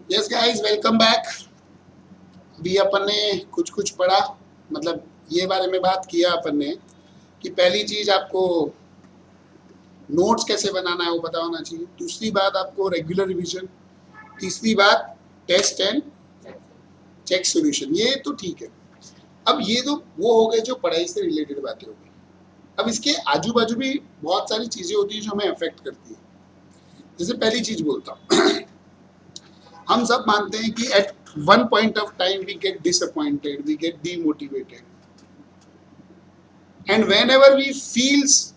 Yes guys, welcome back. अभी अपन ने कुछ कुछ पढ़ा, मतलब ये बारे में बात किया अपन ने कि पहली चीज आपको नोट्स कैसे बनाना है वो पता होना चाहिए। दूसरी बात आपको रेगुलर रिवीजन। तीसरी बात टेस्ट एंड चेक सॉल्यूशन। ये तो ठीक है। अब ये तो वो हो गए जो पढ़ाई से रिलेटेड बातें हो गई। अब इसके आजू बाजू भी बहुत सारी चीजें होती है जो हमें अफेक्ट करती है। जैसे पहली चीज बोलता हूँ, हम सब मानते हैं कि at one point of time we get disappointed, we get demotivated, and whenever we feels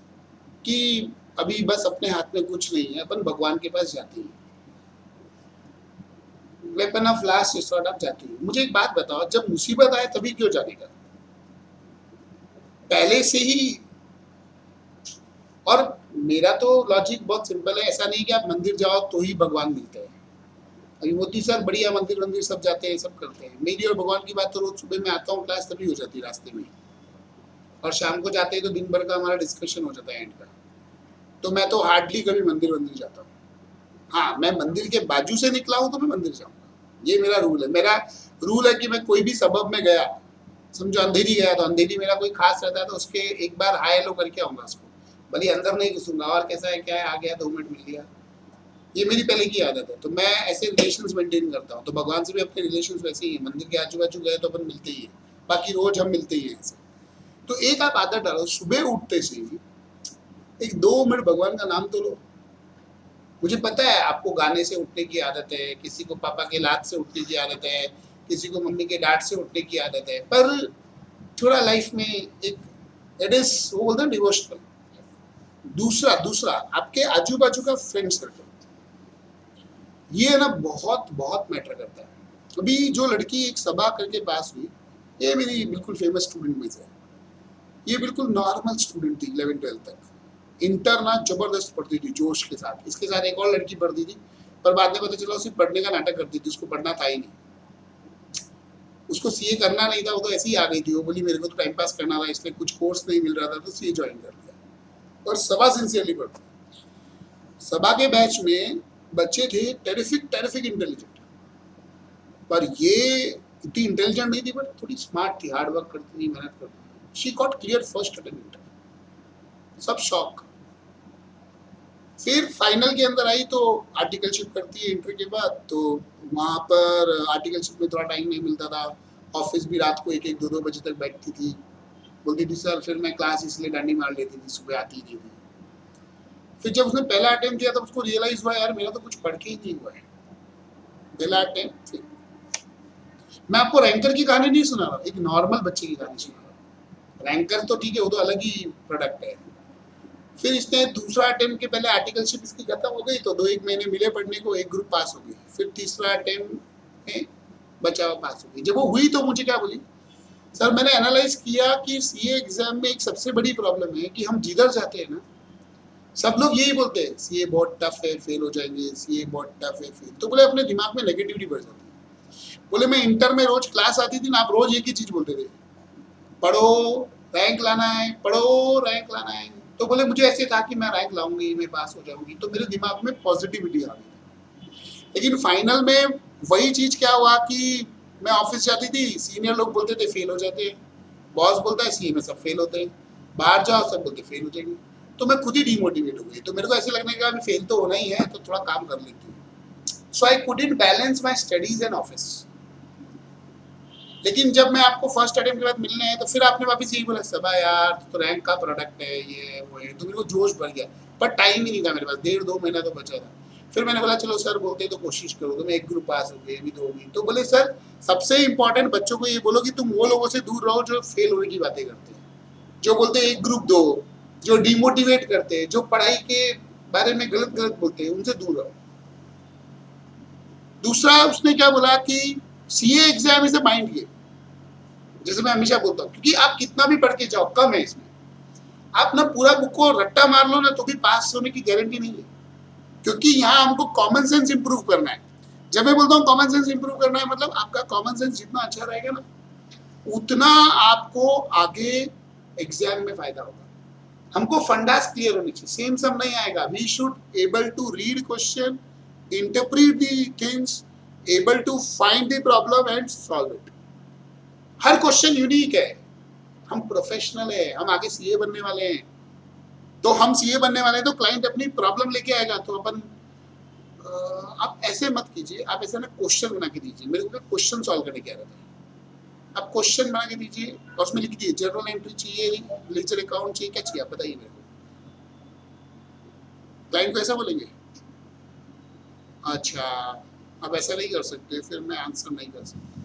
कि अभी बस अपने हाथ में कुछ नहीं है, अपन भगवान के पास जाते हैं, वेपन ऑफ लास्ट रिसोर्ट आप जाते हैं। मुझे एक बात बताओ, जब मुसीबत आए तभी क्यों जाने का? पहले से ही। और मेरा तो लॉजिक बहुत सिंपल है, ऐसा नहीं कि आप मंदिर जाओ तो ही भगवान मिलते हैं। अभी मोदी सर बढ़िया मंदिर मंदिर सब जाते हैं, सब करते हैं। मेरी और भगवान की बात तो रोज सुबह में आता हूँ क्लास तभी हो जाती है रास्ते में, और शाम को जाते हैं तो दिन भर का हमारा डिस्कशन हो जाता है एंड का। तो मैं तो हार्डली कभी मंदिर मंदिर जाता हूँ। हाँ, मैं मंदिर के बाजू से निकला हूँ तो मैं मंदिर जाऊंगा, ये मेरा रूल है। मेरा रूल है कि मैं कोई भी सबब में गया, समझो अंधेरी गया तो अंधेरी मेरा कोई खास रहता है तो उसके एक बार हाय हेलो करके आऊंगा उसको, भले अंदर नहीं घुसूंगा। और कैसा है क्या है, आ गया 2 मिनट मिल लिया, ये मेरी पहले की आदत है। तो मैं ऐसे रिलेशंस मेंटेन करता हूँ। तो भगवान से भी अपने रिलेशंस वैसे ही है। मंदिर के आजू बाजू गए तो अपन मिलते ही है, बाकी रोज हम मिलते ही हैं ऐसे। तो एक आप आदत डालो, सुबह उठते से ही एक 2 मिनट भगवान का नाम तो लो। मुझे पता है आपको गाने से उठने की आदत है, किसी को पापा के लात से उठने की आदत है, किसी को मम्मी के डांट से उठने की आदत है, पर थोड़ा लाइफ में एक इट इज वो बोलते हैं डिवोशनल। दूसरा दूसरा आपके आजू बाजू का फ्रेंड सर्कल, ये ना बहुत बहुत मैटर करता है। अभी जो लड़की एक सभा करके पास हुई, ये मेरी बिल्कुल फेमस स्टूडेंट में से है। ये बिल्कुल नॉर्मल स्टूडेंट थी 11वीं 12वीं तक। इंटर ना जबरदस्त पढ़ती थी जोश के साथ। इसके साथ एक और लड़की पढ़ती थी, पर बाद में पता चला उसे पढ़ने का नाटक करती थी, उसको पढ़ना था ही नहीं। उसको सीए करना नहीं था, वो तो ऐसे ही आ गई थी। वो बोली मेरे को तो टाइम पास करना था, इसलिए कुछ कोर्स नहीं मिल रहा था तो सीए ज्वाइन कर लिया। और सभा सिंसियरली पढ़ती। सभा के बैच में बच्चे थे टेरिफिक टेरिफिक इंटेलिजेंट, पर ये इतनी इंटेलिजेंट नहीं थी, बट थोड़ी स्मार्ट थी, हार्ड वर्क करती थी, मेहनत करती थी। She got clear first attempt. सब शॉक। फिर फाइनल के अंदर आई तो आर्टिकलशिप करती है इंटर के बाद। तो वहाँ पर आर्टिकलशिप में थोड़ा टाइम नहीं मिलता था। ऑफिस भी रात को 1 1 2 2 बजे तक बैठती थी। बोलती थी सर फिर मैं क्लास इसलिए डंडी मार लेती थी, सुबह आती नहीं थी। फिर जब उसने पहला अटेम्प्ट दिया तब उसको रियलाइज हुआ यार मेरा तो कुछ पढ़ के ही नहीं हुआ है। पहला अटेम्प्ट। मैं आपको रैंकर की कहानी नहीं सुना रहा, एक नॉर्मल बच्चे की कहानी सुना रहा। रैंकर तो ठीक है, वो तो अलग ही प्रोडक्ट है। फिर इसने दूसरा अटेम्प्ट के पहले आर्टिकलशिप इसकी खत्म हो गई तो 2 1 महीने मिले पढ़ने को, एक ग्रुप पास हो गई। फिर तीसरा अटेम्प्ट में बचा हुआ पास हो गई। जब वो हुई तो मुझे क्या बोली, सर मैंने एनालाइज किया कि सीए एग्जाम में एक सबसे बड़ी प्रॉब्लम है कि हम जिधर जाते हैं ना, सब लोग यही बोलते हैं सीए बहुत टफ है, फेल हो जाएंगे, सीए बहुत टफ है, फेल। तो बोले अपने दिमाग में नेगेटिविटी बढ़ जाती है। बोले मैं इंटर में रोज क्लास आती थी ना, आप रोज एक ही चीज बोलते थे, पढ़ो रैंक लाना है, पढ़ो रैंक लाना है। तो बोले मुझे ऐसे था कि मैं रैंक लाऊंगी, मैं पास हो जाऊंगी, तो मेरे दिमाग में पॉजिटिविटी आ गई। लेकिन फाइनल में वही चीज क्या हुआ कि मैं ऑफिस जाती थी, सीनियर लोग बोलते थे फेल हो जाते हैं, बॉस बोलता है सीए में सब फेल होते हैं, बाहर जाओ सब बोलते फेल हो जाएंगे। तो मैं खुद ही डिमोटिवेट हो गई। तो मेरे को ऐसे लगने लगा फेल तो होना ही है, तो थोड़ा काम कर लेती हूँ। So I couldn't balance my studies and office. लेकिन जब मैं आपको फर्स्ट अटेम्प्ट के बाद मिलने हैं तो फिर आपने वापस यही बोला सबा यार तो रैंक का प्रोडक्ट है, ये वो है। तो मेरे को जोश भर गया, पर टाइम ही नहीं था मेरे पास, 1.5 2 महीना तो बचा था। फिर मैंने बोला चलो सर बोलते तो कोशिश करो। तो मैं एक ग्रुप पास हो गई, अभी 2 होगी। तो बोले सर सबसे इंपॉर्टेंट बच्चों को ये बोलो कि तुम वो लोगों से दूर रहो जो फेल होने की बातें करते हैं, जो बोलते हैं एक ग्रुप दो, जो डिमोटिवेट करते हैं, जो पढ़ाई के बारे में गलत गलत बोलते हैं, उनसे दूर रहो। दूसरा उसने क्या बोला कि CA exam is a mind game, जैसे मैं हमेशा बोलता हूँ, क्योंकि आप कितना भी पढ़ के जाओ कम है इसमें। आप ना पूरा बुक को रट्टा मार लो ना तो भी पास होने की गारंटी नहीं है, क्योंकि यहाँ हमको कॉमन सेंस इंप्रूव करना है। जब मैं बोलता हूँ कॉमन सेंस इंप्रूव करना है, मतलब आपका कॉमन सेंस जितना अच्छा रहेगा ना उतना आपको आगे एग्जाम में फायदा होगा। हमको फंडास क्लियर होनी चाहिए, सेम सब नहीं आएगा। We should able to read question, interpret the things, able to find the problem and solve it. हर क्वेश्चन यूनिक है। हम प्रोफेशनल है, हम आगे सीए बनने वाले हैं, तो हम सीए बनने वाले हैं तो क्लाइंट अपनी प्रॉब्लम लेके आएगा, तो अपन आप ऐसे मत कीजिए, आप ऐसे ना क्वेश्चन बना के दीजिए। मेरे को क्वेश्चन सॉल्व करने क्या रहता है, आप क्वेश्चन बना के दीजिए और उसमें लिख दीजिए जर्नल एंट्री चाहिए, लेजर अकाउंट चाहिए, क्या चाहिए आप बताइए मेरे को। क्लाइंट को ऐसा बोलेंगे, अच्छा आप ऐसा नहीं कर सकते, फिर मैं आंसर नहीं कर सकता।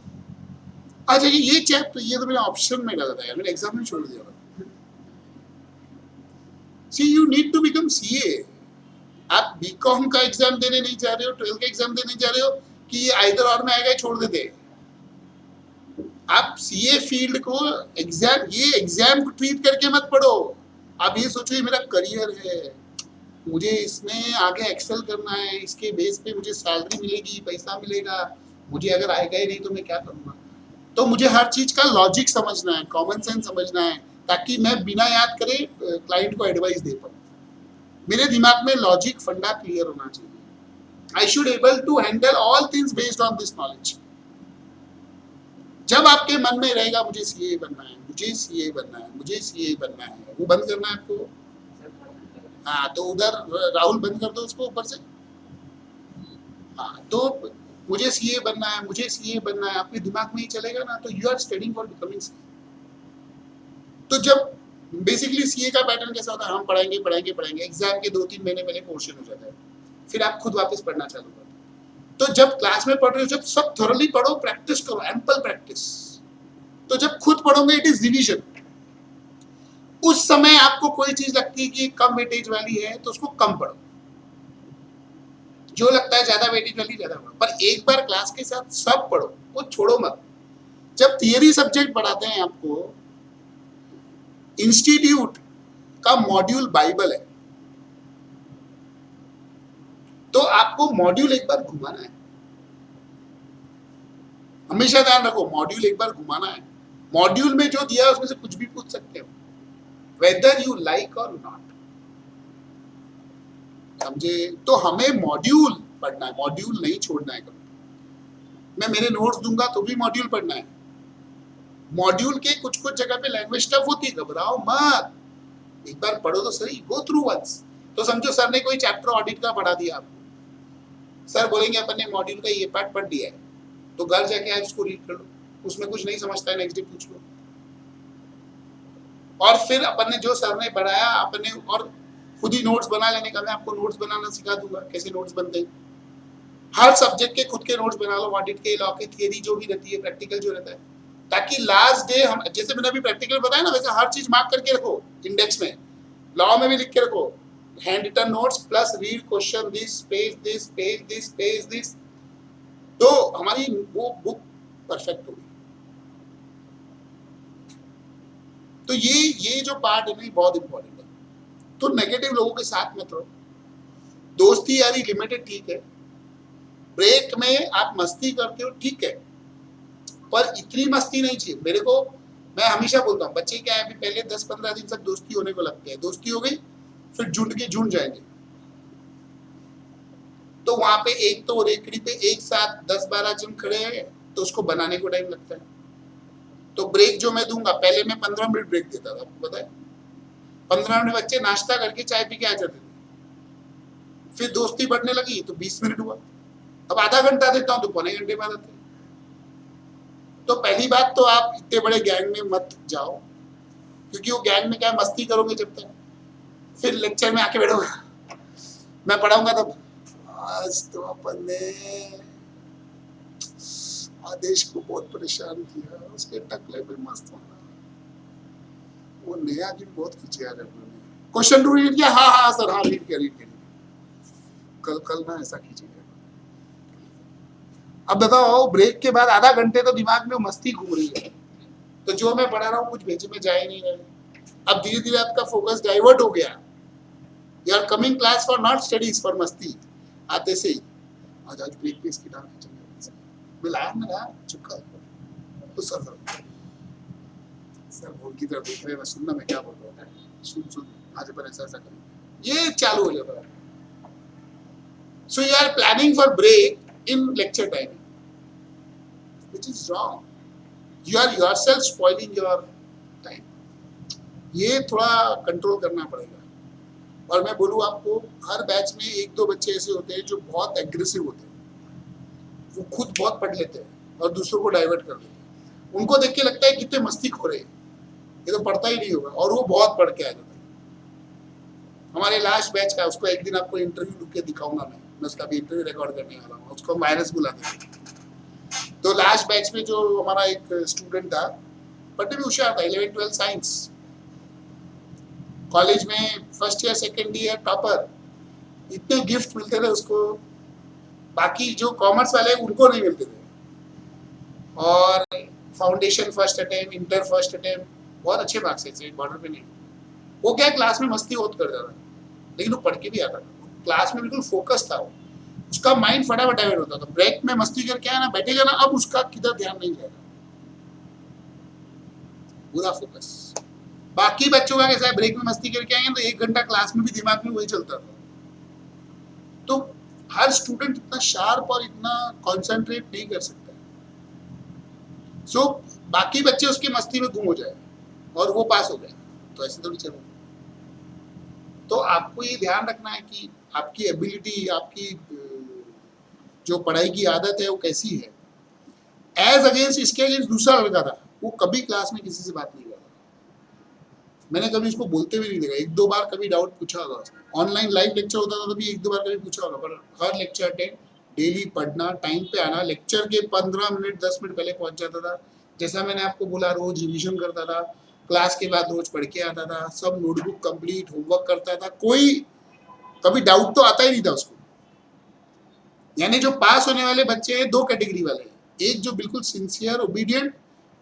अच्छा ये चैप्टर, ये तो मैंने ऑप्शन में डाला था यार, मैंने एग्जाम में छोड़ दिया। See you need to become CA. आप बीकॉम का एग्जाम देने नहीं जा रहे हो, 12 का एग्जाम देने जा रहे हो कि ये आइदर और में आएगा छोड़ देते। आप सीए फील्ड को एग्जाम, ये एग्जाम को ट्रीट करके मत पढ़ो। आप ये सोचो ये मेरा करियर है, मुझे इसमें आगे एक्सेल करना है, इसके बेस पे मुझे सैलरी मिलेगी, पैसा मिलेगा, मुझे अगर आएगा ही नहीं तो मैं क्या करूँगा। तो मुझे हर चीज का लॉजिक समझना है, कॉमन सेंस समझना है, ताकि मैं बिना याद करे क्लाइंट को एडवाइस दे पाऊँ। मेरे दिमाग में लॉजिक फंडा क्लियर होना चाहिए। I should able to handle all things based on this knowledge. जब आपके मन में रहेगा मुझे सीए बनना है, मुझे सीए बनना है, मुझे सीए बनना है, वो बंद करना है आपको। हाँ तो उधर राहुल बंद कर दो उसको ऊपर से। हाँ तो मुझे सीए बनना है, मुझे सीए बनना है, आपके दिमाग में ही चलेगा ना, तो you are studying for becoming CA. तो जब बेसिकली सीए का पैटर्न कैसा होता है, हम पढ़ाएंगे पढ़ाएंगे पढ़ाएंगे, एग्जाम के 2-3 महीने पहले पोर्शन हो जाता है, फिर आप खुद वापस पढ़ना चालू करते हो। तो जब क्लास में पढ़ रहे हो, जब सब थोरली पढ़ो, प्रैक्टिस करो, एम्पल प्रैक्टिस। तो जब खुद पढ़ोगे इट इज रिवीजन। उस समय आपको कोई चीज लगती है कि कम वेटेज वाली है तो उसको कम पढ़ो, जो लगता है ज्यादा वेटेज वाली ज्यादा पढ़ो, पर एक बार क्लास के साथ सब पढ़ो, वो छोड़ो मत। जब थियरी सब्जेक्ट पढ़ाते हैं आपको, इंस्टीट्यूट का मॉड्यूल बाइबल है, तो आपको मॉड्यूल एक बार घुमाना है। हमेशा ध्यान रखो, मॉड्यूल एक बार घुमाना है। मॉड्यूल में जो दिया है उसमें से कुछ भी पूछ सकते हो, वेदर यू लाइक और नॉट, समझे। तो हमें मॉड्यूल पढ़ना है, मॉड्यूल नहीं छोड़ना है कभी। मैं मेरे नोट्स दूंगा तो भी मॉड्यूल पढ़ना है। मॉड्यूल के कुछ कुछ जगह पे लैंग्वेज टफ होती है, घबराओ मत, एक बार पढ़ो तो सही, गो थ्रू वंस। तो समझो सर ने कोई चैप्टर ऑडिट का पढ़ा दिया आपको, सर बोलेंगे अपन ने मॉड्यूल का ये पार्ट पढ़ दिया है, तो घर जाके आज उसको रीड कर लो, उसमें कुछ नहीं समझता है नेक्स्ट डे पूछ लो। और फिर अपन ने जो सर ने पढ़ाया अपन ने, और खुद ही नोट्स बना लेने का, मैं आपको नोट्स बनाना सिखा दूंगा, कैसे नोट्स बनते हैं। हर सब्जेक्ट के खुद के नोट्स बना लो, ऑडिट के, लॉ के, थियरी जो भी रहती है, प्रैक्टिकल जो रहता है, ताकि लास्ट डे हम, जैसे मैंने अभी प्रैक्टिकल बताया ना, वैसे हर चीज मार्क करके रखो इंडेक्स में, लॉ में भी लिख के रखो, handwritten notes plus read question this page this page this page this, तो हमारी वो बुक परफेक्ट होगी। तो ये जो पार्ट है ना, बहुत इंपॉर्टेंट है। तो नेगेटिव लोगों के साथ मत रहो, दोस्ती यारी लिमिटेड ठीक है, ब्रेक में आप मस्ती करते हो ठीक है, पर इतनी मस्ती नहीं चाहिए। मेरे को, मैं हमेशा बोलता हूँ, बच्चे क्या है, अभी पहले 10-15 दिन तक दोस्ती होने को लगते हैं, दोस्ती हो गई फिर झुंड के झुंड जाएंगे, तो वहां पे एक तो रेकड़ी पे एक साथ 10-12 जन खड़े हैं, तो उसको बनाने को टाइम लगता है। तो ब्रेक जो मैं दूंगा, पहले मैं 15 मिनट ब्रेक देता था, आपको पता है, 15 मिनट बच्चे नाश्ता करके चाय पी के आ जाते थे, फिर दोस्ती बढ़ने लगी तो 20 मिनट हुआ, अब आधा घंटा देता हूँ तो पौने घंटे बाद आते हैं। तो पहली बात तो आप इतने बड़े गैंग में मत जाओ, क्योंकि वो गैंग में क्या मस्ती करोगे जब तक, फिर लेक्चर में आके बैठोगे, मैं पढ़ाऊंगा तब, आज तो अपन ने आदेश को बहुत परेशान किया, उसके टकले पे मस्त मारा, वो नया भी बहुत खींचे आ जाते हैं, क्वेश्चन टू रीड किया, हाँ हाँ सर, हाँ रीड किया, कल ना ऐसा खींचेगा। अब बताओ, ब्रेक के बाद आधा घंटे तो दिमाग में मस्ती घूम रही है, तो जो मैं पढ़ा रहा हूँ कुछ भेजे में जा ही नहीं रहे। अब धीरे धीरे आपका फोकस डाइवर्ट हो गया, you are coming class for not studies, for मस्ती। आते से ही आज ब्रेक पे इसकी डाल खींचेंगे, मिला चुका तो सर बोल की तरफ देख रहे हैं, सुनना मैं क्या बोल रहा हूँ, सुन आज पर ऐसा करेंगे, ये चालू हो जाता है। So you are planning for break in lecture time, which is wrong. You are yourself spoiling your time. ये थोड़ा कंट्रोल करना पड़ेगा। और मैं बोलूँ आपको, हर बैच में एक दो बच्चे ऐसे होते हैं जो बहुत एग्रेसिव होते हैं, वो खुद बहुत पढ़ लेते हैं और दूसरों को डाइवर्ट कर देते हैं। उनको देख के लगता है कितने मस्ती खोरे, ये तो पढ़ता ही नहीं होगा, और वो बहुत पढ़ के आ जाता है। हमारे लास्ट बैच का, उसको एक दिन आपको इंटरव्यू लुक के दिखाऊंगा मैं उसका भी इंटरव्यू रिकॉर्ड करने वाला हूँ, उसको वायरस बुला देंगे। तो लास्ट बैच में जो हमारा एक स्टूडेंट था, पढ़ने में होशियार था, 11-12 साइंस, कॉलेज में first year second year topper, इतने गिफ्ट मिलते थे उसको, बाकी जो कॉमर्स वाले उनको नहीं मिलते थे। और foundation first attempt, inter first attempt, बहुत अच्छे मार्क्स थे, बॉर्डर पे नहीं। वो क्या क्लास में मस्ती बहुत करता था, लेकिन वो पढ़ के भी आता था, क्लास में बिल्कुल फोकस था वो, उसका माइंड फटाफट डाइवर्ट होता था। ब्रेक में मस्ती करके आया ना, बैठेगा ना, अब उसका किधर ध्यान नहीं जाएगा, पूरा फोकस। बाकी बच्चों का कैसा है, ब्रेक में मस्ती करके आएंगे तो 1 घंटा क्लास में भी दिमाग में वही चलता था। तो हर स्टूडेंट इतना शार्प और इतना कॉन्सेंट्रेट नहीं कर सकता। सो बाकी बच्चे उसकी मस्ती में गुम हो जाए और वो पास हो गए, तो ऐसे थोड़ी चलेगा। तो आपको ये ध्यान रखना है कि आपकी एबिलिटी, आपकी जो पढ़ाई की आदत है वो कैसी है। एज अगेंस्ट, इसके अगेंस्ट दूसरा लड़का था, वो कभी क्लास में किसी से बात नहीं करता, मैंने कभी उसको बोलते भी नहीं देखा। 1-2 बार कभी डाउट पूछा होगा उसने, ऑनलाइन लाइव लेक्चर होता था तभी 1-2 बार कभी पूछा होगा, पर हर लेक्चर अटेंड, डेली पढ़ना, टाइम पे आना, लेक्चर के 15 मिनट 10 मिनट पहले पहुंच जाता था। जैसा मैंने आपको बोला, रोज रिविजन करता था, क्लास के बाद रोज पढ़ के आता था, सब नोटबुक कंप्लीट, होमवर्क करता था, कोई कभी डाउट तो आता ही नहीं था उसको। यानी जो पास होने वाले बच्चे हैं, 2 कैटेगरी वाले हैं। एक जो बिल्कुल सिंसियर ओबीडियंट,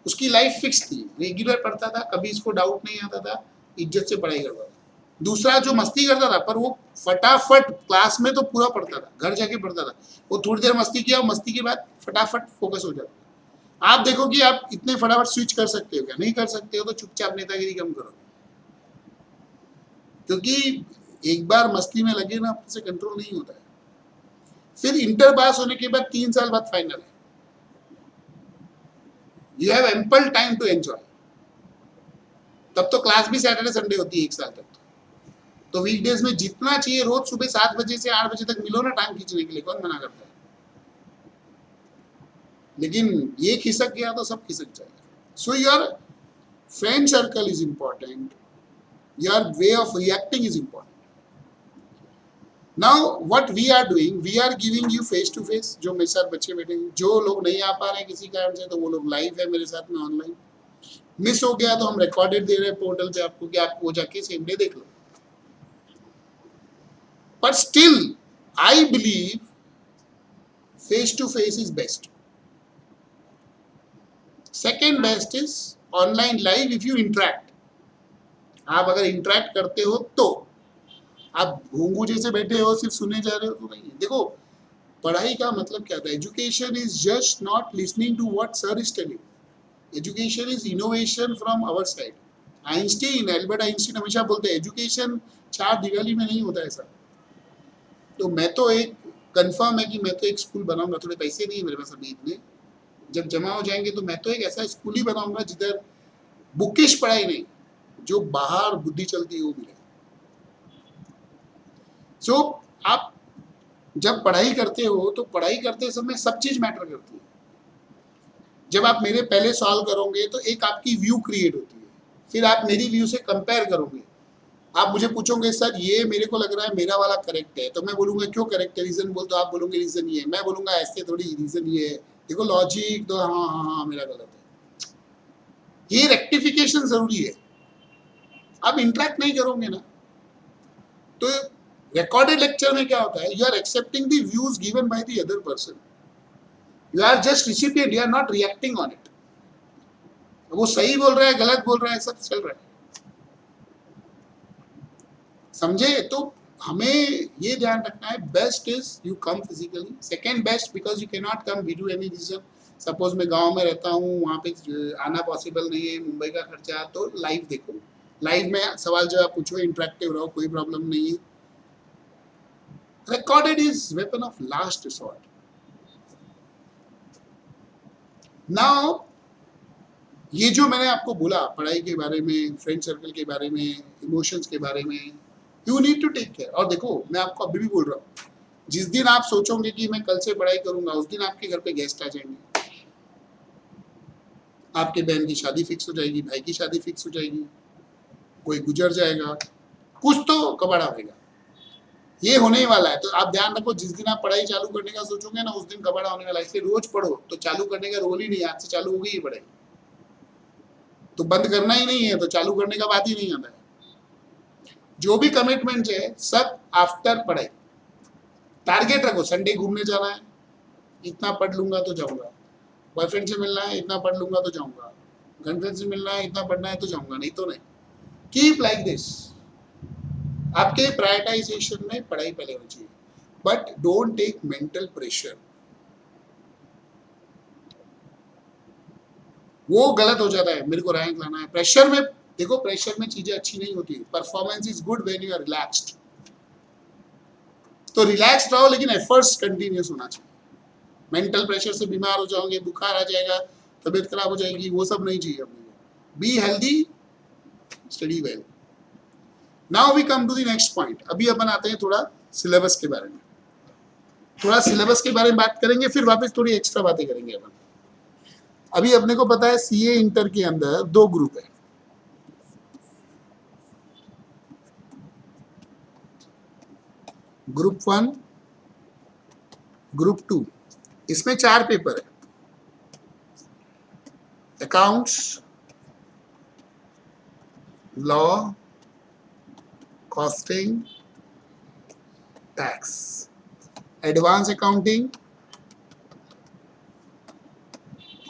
उसकी लाइफ फिक्स थी, रेगुलर पढ़ता था, कभी इसको डाउट नहीं आता था, इज्जत से पढ़ाई करता था। दूसरा जो मस्ती करता था, पर वो फटाफट क्लास में तो पूरा पढ़ता था, घर जाके पढ़ता था, वो थोड़ी देर मस्ती किया, मस्ती के बाद फटाफट फोकस हो जाता। आप देखो कि आप इतने फटाफट स्विच कर सकते हो क्या? नहीं कर सकते हो तो चुपचाप नेतागिरी कम करो, क्योंकि एक बार मस्ती में लगे ना, अपने से कंट्रोल नहीं होता है। फिर इंटर पास होने के बाद 3 साल बाद फाइनल है, you have ample time to enjoy. तब तो क्लास भी सैटरडे संडे होती है 1 साल तक, तो वीकडेज में जितना चाहिए, रोज सुबह 7 बजे से 8 बजे तक मिलो ना टाइम खींचने के लिए, कौन मना करता है? लेकिन ये खिसक गया तो सब खिसक जाएगा। So your friend circle is important, your way of reacting is important. Now what we are doing, we are giving you face to face, जो मेरे साथ बच्चे बैठे हैं, जो लोग नहीं आ पा रहे हैं किसी कारण से, तो वो लोग लाइव है मेरे साथ में ऑनलाइन। मिस हो गया तो हम रिकॉर्डेड दे रहे हैं पोर्टल पे आपको, कि आप वो जाके सेम डे देख लो। But still, I believe face to face is best. Second best is online live if you interact. आप अगर इंटरेक्ट करते हो तो, आप घूंगू जैसे बैठे हो सिर्फ सुने जा रहे हो तो नहीं। देखो, पढ़ाई का मतलब क्या था? Education is just not listening to what sir is telling, education is innovation from our side. Einstein, Albert Einstein हमेशा बोलते हैं एजुकेशन 4 दिवाली में नहीं होता ऐसा। तो मैं तो एक कंफर्म है कि मैं तो एक स्कूल बनाऊंगा, थोड़े पैसे नहीं है मेरे पास अभी इतने, जब जमा हो जाएंगे तो मैं तो एक ऐसा स्कूल ही बनाऊंगा जिधर बुकिश पढ़ाई नहीं, जो बाहर बुद्धि चलती है वो मिले। सो आप जब पढ़ाई करते हो तो पढ़ाई करते समय सब चीज मैटर करती है। जब आप मेरे पहले सॉल्व करोगे तो एक आपकी व्यू क्रिएट होती है, फिर आप मेरी व्यू से कंपेयर करोगे। आप मुझे पूछोगे सर ये मेरे को लग रहा है मेरा वाला करेक्ट है, तो मैं बोलूंगा क्यों करेक्ट है, रीजन बोल, तो आप बोलोगे रीजन ये है, मैं बोलूंगा ऐसे थोड़ी, रीजन ये है, देखो लॉजिक तो, हाँ हाँ हाँ मेरा गलत है। ये रेक्टिफिकेशन जरूरी है। आप इंटरेक्ट नहीं करोगे ना, तो रिकॉर्डेड लेक्चर में क्या होता है, you are accepting the views given by the other person, you are just recipient, you are not reacting on it. वो सही बोल रहा है, गलत बोल रहा है, सब चल रहा है, समझे? तो हमें ये ध्यान रखना है, best is you come physically, second best because you can not come due to any reason. Suppose मैं गांव में रहता हूँ, वहाँ पे आना पॉसिबल नहीं है, मुंबई का खर्चा, तो लाइव देखो, लाइव में सवाल जवाब पूछो, इंटरेक्टिव रहो, कोई प्रॉब्लम नहीं है। Recorded is weapon of last resort. Now ये जो मैंने आपको बोला पढ़ाई के बारे में, फ्रेंड सर्कल के बारे में, इमोशंस के बारे में, you need to take care. और देखो मैं आपको अभी भी बोल रहा हूँ, जिस दिन आप सोचोगे कि मैं कल से पढ़ाई करूंगा, उस दिन आपके घर पे गेस्ट आ जाएंगे, आपके बहन की शादी फिक्स हो जाएगी, भाई की शादी फिक्स हो जाएगी, कोई गुजर जाएगा, कुछ तो कबाड़ा होगा, ये होने ही वाला है। तो आप ध्यान रखो, जिस दिन आप पढ़ाई चालू करने का सोचोगे ना, उस दिन कबाड़ा होने वाला है। इसलिए रोज पढ़ो, तो चालू करने का रोल ही नहीं है, आज से चालू होगी ही पढ़ाई, तो बंद करना ही नहीं है, तो चालू करने का बात ही नहीं आता है। जो भी कमिटमेंट है सब आफ्टर पढ़ाई। टारगेट रखो, संडे घूमने जाना है, इतना पढ़ लूंगा तो जाऊंगा, बॉयफ्रेंड से मिलना है, इतना पढ़ लूंगा तो जाऊंगा, गर्लफ्रेंड से मिलना है, इतना पढ़ना है तो जाऊंगा, नहीं तो नहीं। Keep like this. आपके प्रायोरिटाइजेशन में पढ़ाई पहले होनी चाहिए, but don't take mental pressure, वो गलत हो जाता है। मेरे को रैंक लाना है, प्रेशर में देखो, प्रेशर में चीजें अच्छी नहीं होती। Performance is good when you are relaxed, तो रिलैक्स रहो, लेकिन एफर्ट्स कंटिन्यूस होना चाहिए। मेंटल प्रेशर से बीमार हो जाओगे, बुखार आ जाएगा, तबीयत खराब हो जाएगी, वो सब नहीं चाहिए अपने को। Be healthy, study well. Now we come to the next point. अभी अपन आते हैं थोड़ा सिलेबस के बारे में, थोड़ा सिलेबस के बारे में बात करेंगे, फिर वापस थोड़ी एक्स्ट्रा बातें करेंगे अपन। अभी अपने को पता है सीए इंटर के अंदर 2 ग्रुप है, ग्रुप 1, ग्रुप 2। इसमें 4 पेपर है, accounts, law, costing, tax, advance accounting,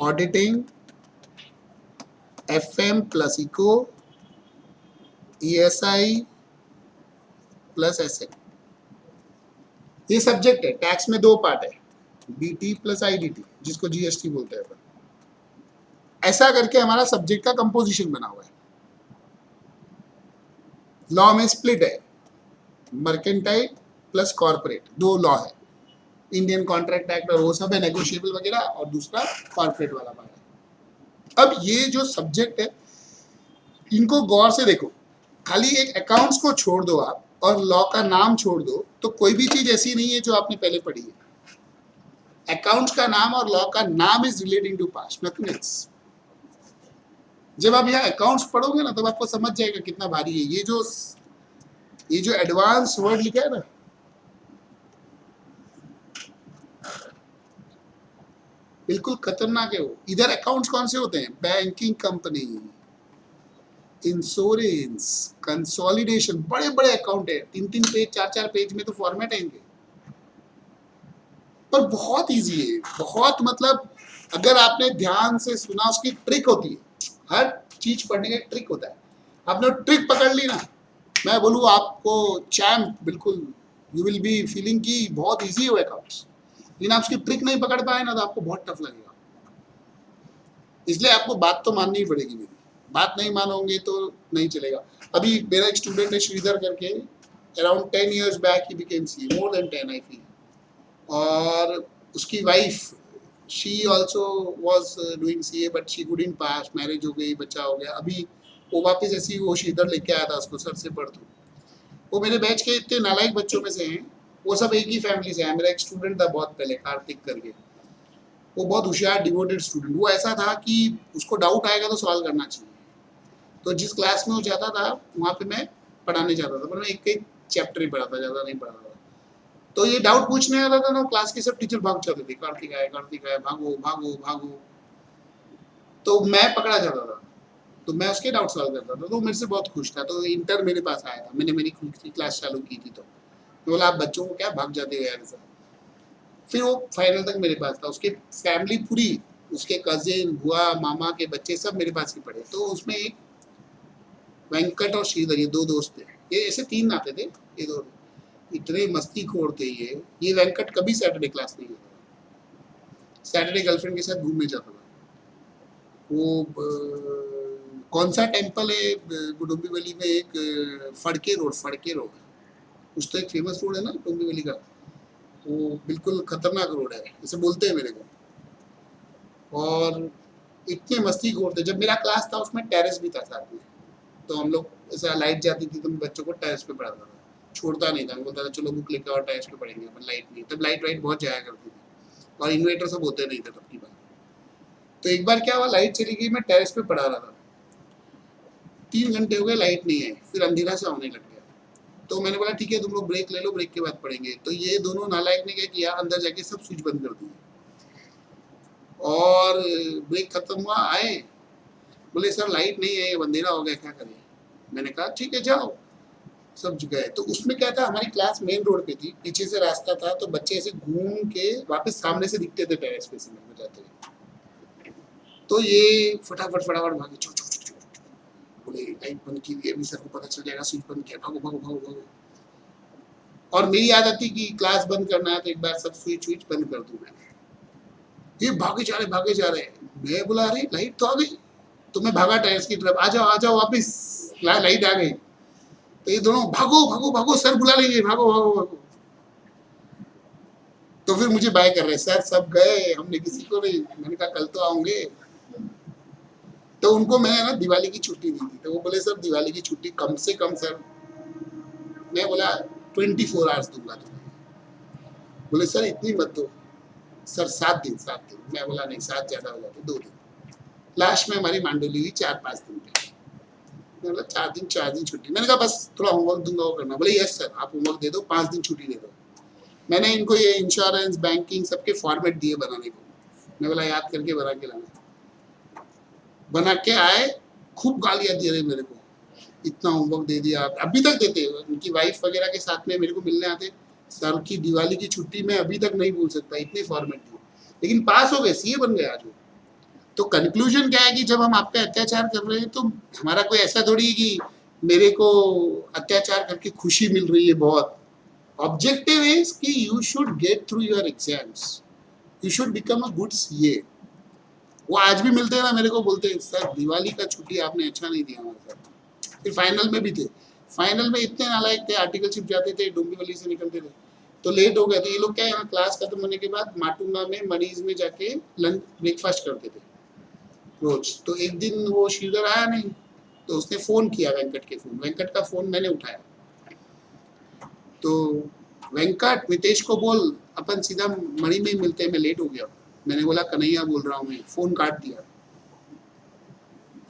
auditing, FM plus eco, ESI plus SM. ये सब्जेक्ट है। टैक्स में 2 पार्ट है, बीटी प्लस आईडीटी, जिसको जीएसटी बोलते हैं अपन। ऐसा करके हमारा सब्जेक्ट का कंपोजिशन बना हुआ है। लॉ में स्प्लिट है, मर्केंटाइल प्लस कॉर्पोरेट, 2 लॉ है, इंडियन कॉन्ट्रैक्ट एक्ट और वो सब है, नेगोशिएबल वगैरह, और दूसरा कॉर्पोरेट वाला पार्ट है। अब ये जो सब्जेक्ट है, इनको गौर से देखो। खाली एक अकाउंट्स को छोड़ दो आप, और लॉ का नाम छोड़ दो, तो कोई भी चीज ऐसी नहीं है जो आपने पहले पढ़ी है। अकाउंट्स का नाम और लॉ का नाम is relating to past, nothing else. जब आप यहाँ अकाउंट्स पढ़ोगे ना, तब आपको समझ जाएगा कितना भारी है। ये जो एडवांस वर्ड लिखा है ना, बिल्कुल खतरनाक है वो। इधर अकाउंट्स कौन से होते हैं? बैंकिंग कंपनी, इंश्योरेंस, कंसोलिडेशन, बड़े बड़े अकाउंट है, 3-3 पेज 4-4 पेज में तो फॉर्मेट है इनके। पर बहुत इजी है, बहुत, मतलब अगर आपने ध्यान से सुना, उसकी ट्रिक होती है। हर चीज पढ़ने का ट्रिक होता है। आपने ट्रिक पकड़ ली ना, मैं बोलूँ आपको चैम्प, बिल्कुल यू विल बी फीलिंग कि बहुत इजी है अकाउंट्स। लेकिन आप उसकी ट्रिक नहीं पकड़ पाए ना, तो आपको बहुत टफ लगेगा। इसलिए आपको बात तो माननी ही पड़ेगी मेरी, बात नहीं मानोगे तो नहीं चलेगा। अभी मेरा एक स्टूडेंट है श्रीधर करके, अराउंड 10 years बैक ही became C, more than 10 I feel. और उसकी wife, she also was doing CA, but she couldn't pass, marriage हो गई, बच्चा हो गया। अभी वो वापस ऐसी वो श्रीधर लेके आया था उसको, सर से पढ़ दो। वो मेरे बैच के इतने नालायक बच्चों में से हैं, वो सब एक ही फैमिली से हैं। मेरा एक स्टूडेंट था बहुत पहले, कार्तिक करके, वो बहुत होशियार डिवोटेड स्टूडेंट। वो ऐसा था कि उसको डाउट आएगा तो सवाल करना चाहिए। तो जिस क्लास में वो जाता था, वहाँ पे मैं पढ़ाने जाता था, पर मैं एक एक चैप्टर ही पढ़ाता, ज़्यादा नहीं पढ़ाता था। तो ये डाउट पूछने आता था ना, क्लास के सब टीचर भाग जाते थे, कार्तिक आया, भागो भागो भागो। तो मैं पकड़ा जाता था, तो मैं उसके डाउट सॉल्व करता था, तो वो मेरे से बहुत खुश था। तो इंटर मेरे पास आया था, मैंने मेरी खुद की क्लास चालू की थी। तो बोला आप बच्चों को क्या भाग जाते हो यार सर। फिर वो फाइनल तक मेरे पास था, उसके फैमिली पूरी, उसके कजिन, बुआ, मामा के बच्चे सब मेरे पास ही पढ़े। तो उसमें एक वेंकट और श्रीधर, ये 2 दोस्त थे। ये ऐसे 3 आते थे, ये 2 इतने मस्ती खोर थे ये वेंकट कभी सैटरडे क्लास नहीं होता, सैटरडे गर्लफ्रेंड के साथ घूमने जाता था। वो कौन सा टेम्पल है डोंबिवली में, एक फड़के रोड, कुछ तो एक फेमस रोड है ना डोंबिवली का, वो बिल्कुल खतरनाक रोड है, ऐसे बोलते हैं मेरे को। और इतने मस्ती खोर थे। जब मेरा क्लास था उसमें टेरेस भी था साथ में, तो हम लोग ऐसा लाइट जाती थी तो मैं बच्चों को टेरेस पे पढ़ाता था, छोड़ता नहीं था, मैं बोलता था चलो बुक लेकर और टेरेस पे पढ़ेंगे, अपन लाइट नहीं, तब लाइट वाइट बहुत जाया करती थी और इन्वर्टर सब होते नहीं थे तब की बात। तो एक बार क्या हुआ, लाइट चली गई, मैं टेरेस पे पढ़ा रहा था, 3 घंटे हो गए लाइट नहीं आई, फिर अंधेरा सा होने लग गया। तो मैंने बोला ठीक है तुम लोग ब्रेक ले लो, ब्रेक के बाद पढ़ेंगे। तो ये दोनों नालायक ने क्या किया, अंदर जाके सब स्विच बंद कर दिए और ब्रेक खत्म हुआ, आए बोले सर लाइट नहीं है, अंधेरा हो गया, क्या करें। मैंने कहा ठीक है जाओ, सब गए। तो उसमें क्या था, हमारी क्लास मेन रोड पे थी, पीछे से रास्ता था, तो बच्चे ऐसे घूम के वापस सामने से दिखते थे टेरेस पे से में जाते हुए। तो ये फटाफट फटाफट भागे, चो चो चो चो, बोले लाइट बंद की, अभी सर को पता चल जाएगा, स्विच बंद किया, भागो भागो भागो भागो। और मेरी आदत थी कि क्लास बंद करना है तो एक बार सब स्विच स्विच बंद कर दूं मैंने। ये भागे जा रहे भागे जा रहे, मैं बोला अरे लाइट तो आ गई, तो मैं भागा टेरेस की तरफ, आ जाओ वापिस, लाइट आ गई। तो ये दोनों भागो भागो भागो, सर बुला लेंगे, भागो भागो भागो। तो फिर मुझे बाय कर रहे, सर सब गए, हमने किसी को नहीं। मैंने कहा कल तो आऊंगे। तो उनको मैंने ना दिवाली की छुट्टी दी थी, तो वो बोले सर दिवाली की छुट्टी कम से कम सर, मैं बोला 24 आवर्स दूंगा तुम्हें। बोले सर इतनी मत दो सर, 7 दिन 7 दिन। मैं बोला नहीं 7 ज्यादा हो जाते, 2 दिन। लास्ट में हमारी मांडोली हुई 4-5 दिन पे, मैं बोला 4 दिन छुट्टी। मैंने कहा बस थोड़ा होमवर्क दूंगा वो करना। बोले यस सर आप होमवर्क दे दो, 5 दिन छुट्टी दे दो। मैंने इनको ये इंश्योरेंस बैंकिंग सबके फॉर्मेट दिए बनाने को, मैं बोला याद करके बना के लाना। बना के आए, खूब गालियां दे रहे मेरे को, इतना होमवर्क दे दिया। अभी तक देते, उनकी वाइफ वगैरह के साथ में मेरे को मिलने आते, सर की दिवाली की छुट्टी में अभी तक नहीं भूल सकता, इतने फॉर्मेट दिए। लेकिन पास हो गए, सीए बन गए आज वो। तो कंक्लूजन क्या है कि जब हम आप पे अत्याचार कर रहे हैं तो हमारा कोई ऐसा थोड़ी है कि मेरे को अत्याचार करके खुशी मिल रही है बहुत। ऑब्जेक्टिव इज कि you should get through your exams, you should become a good CA. वो आज भी मिलते हैं ना मेरे को, बोलते हैं सर दिवाली का छुट्टी आपने अच्छा नहीं दिया हमारे साथ। फिर फाइनल में भी थे, फाइनल में इतने नालायक थे, आर्टिकल शिप जाते थे, डोंबिवली से निकलते थे, तो लेट हो गए। तो ये लोग क्या, यहाँ क्लास खत्म होने के बाद माटुंगा में मनीज में जाके लंच ब्रेकफास्ट करते थे रोज। तो एक दिन वो श्रीधर आया नहीं, तो उसने फोन किया वेंकट के फोन, वेंकट का फोन मैंने उठाया। तो वेंकट नितेश को बोल अपन सीधा मणि में ही मिलते हैं, मैं लेट हो गया। मैंने बोला कन्हैया बोल रहा हूँ मैं, फोन काट दिया।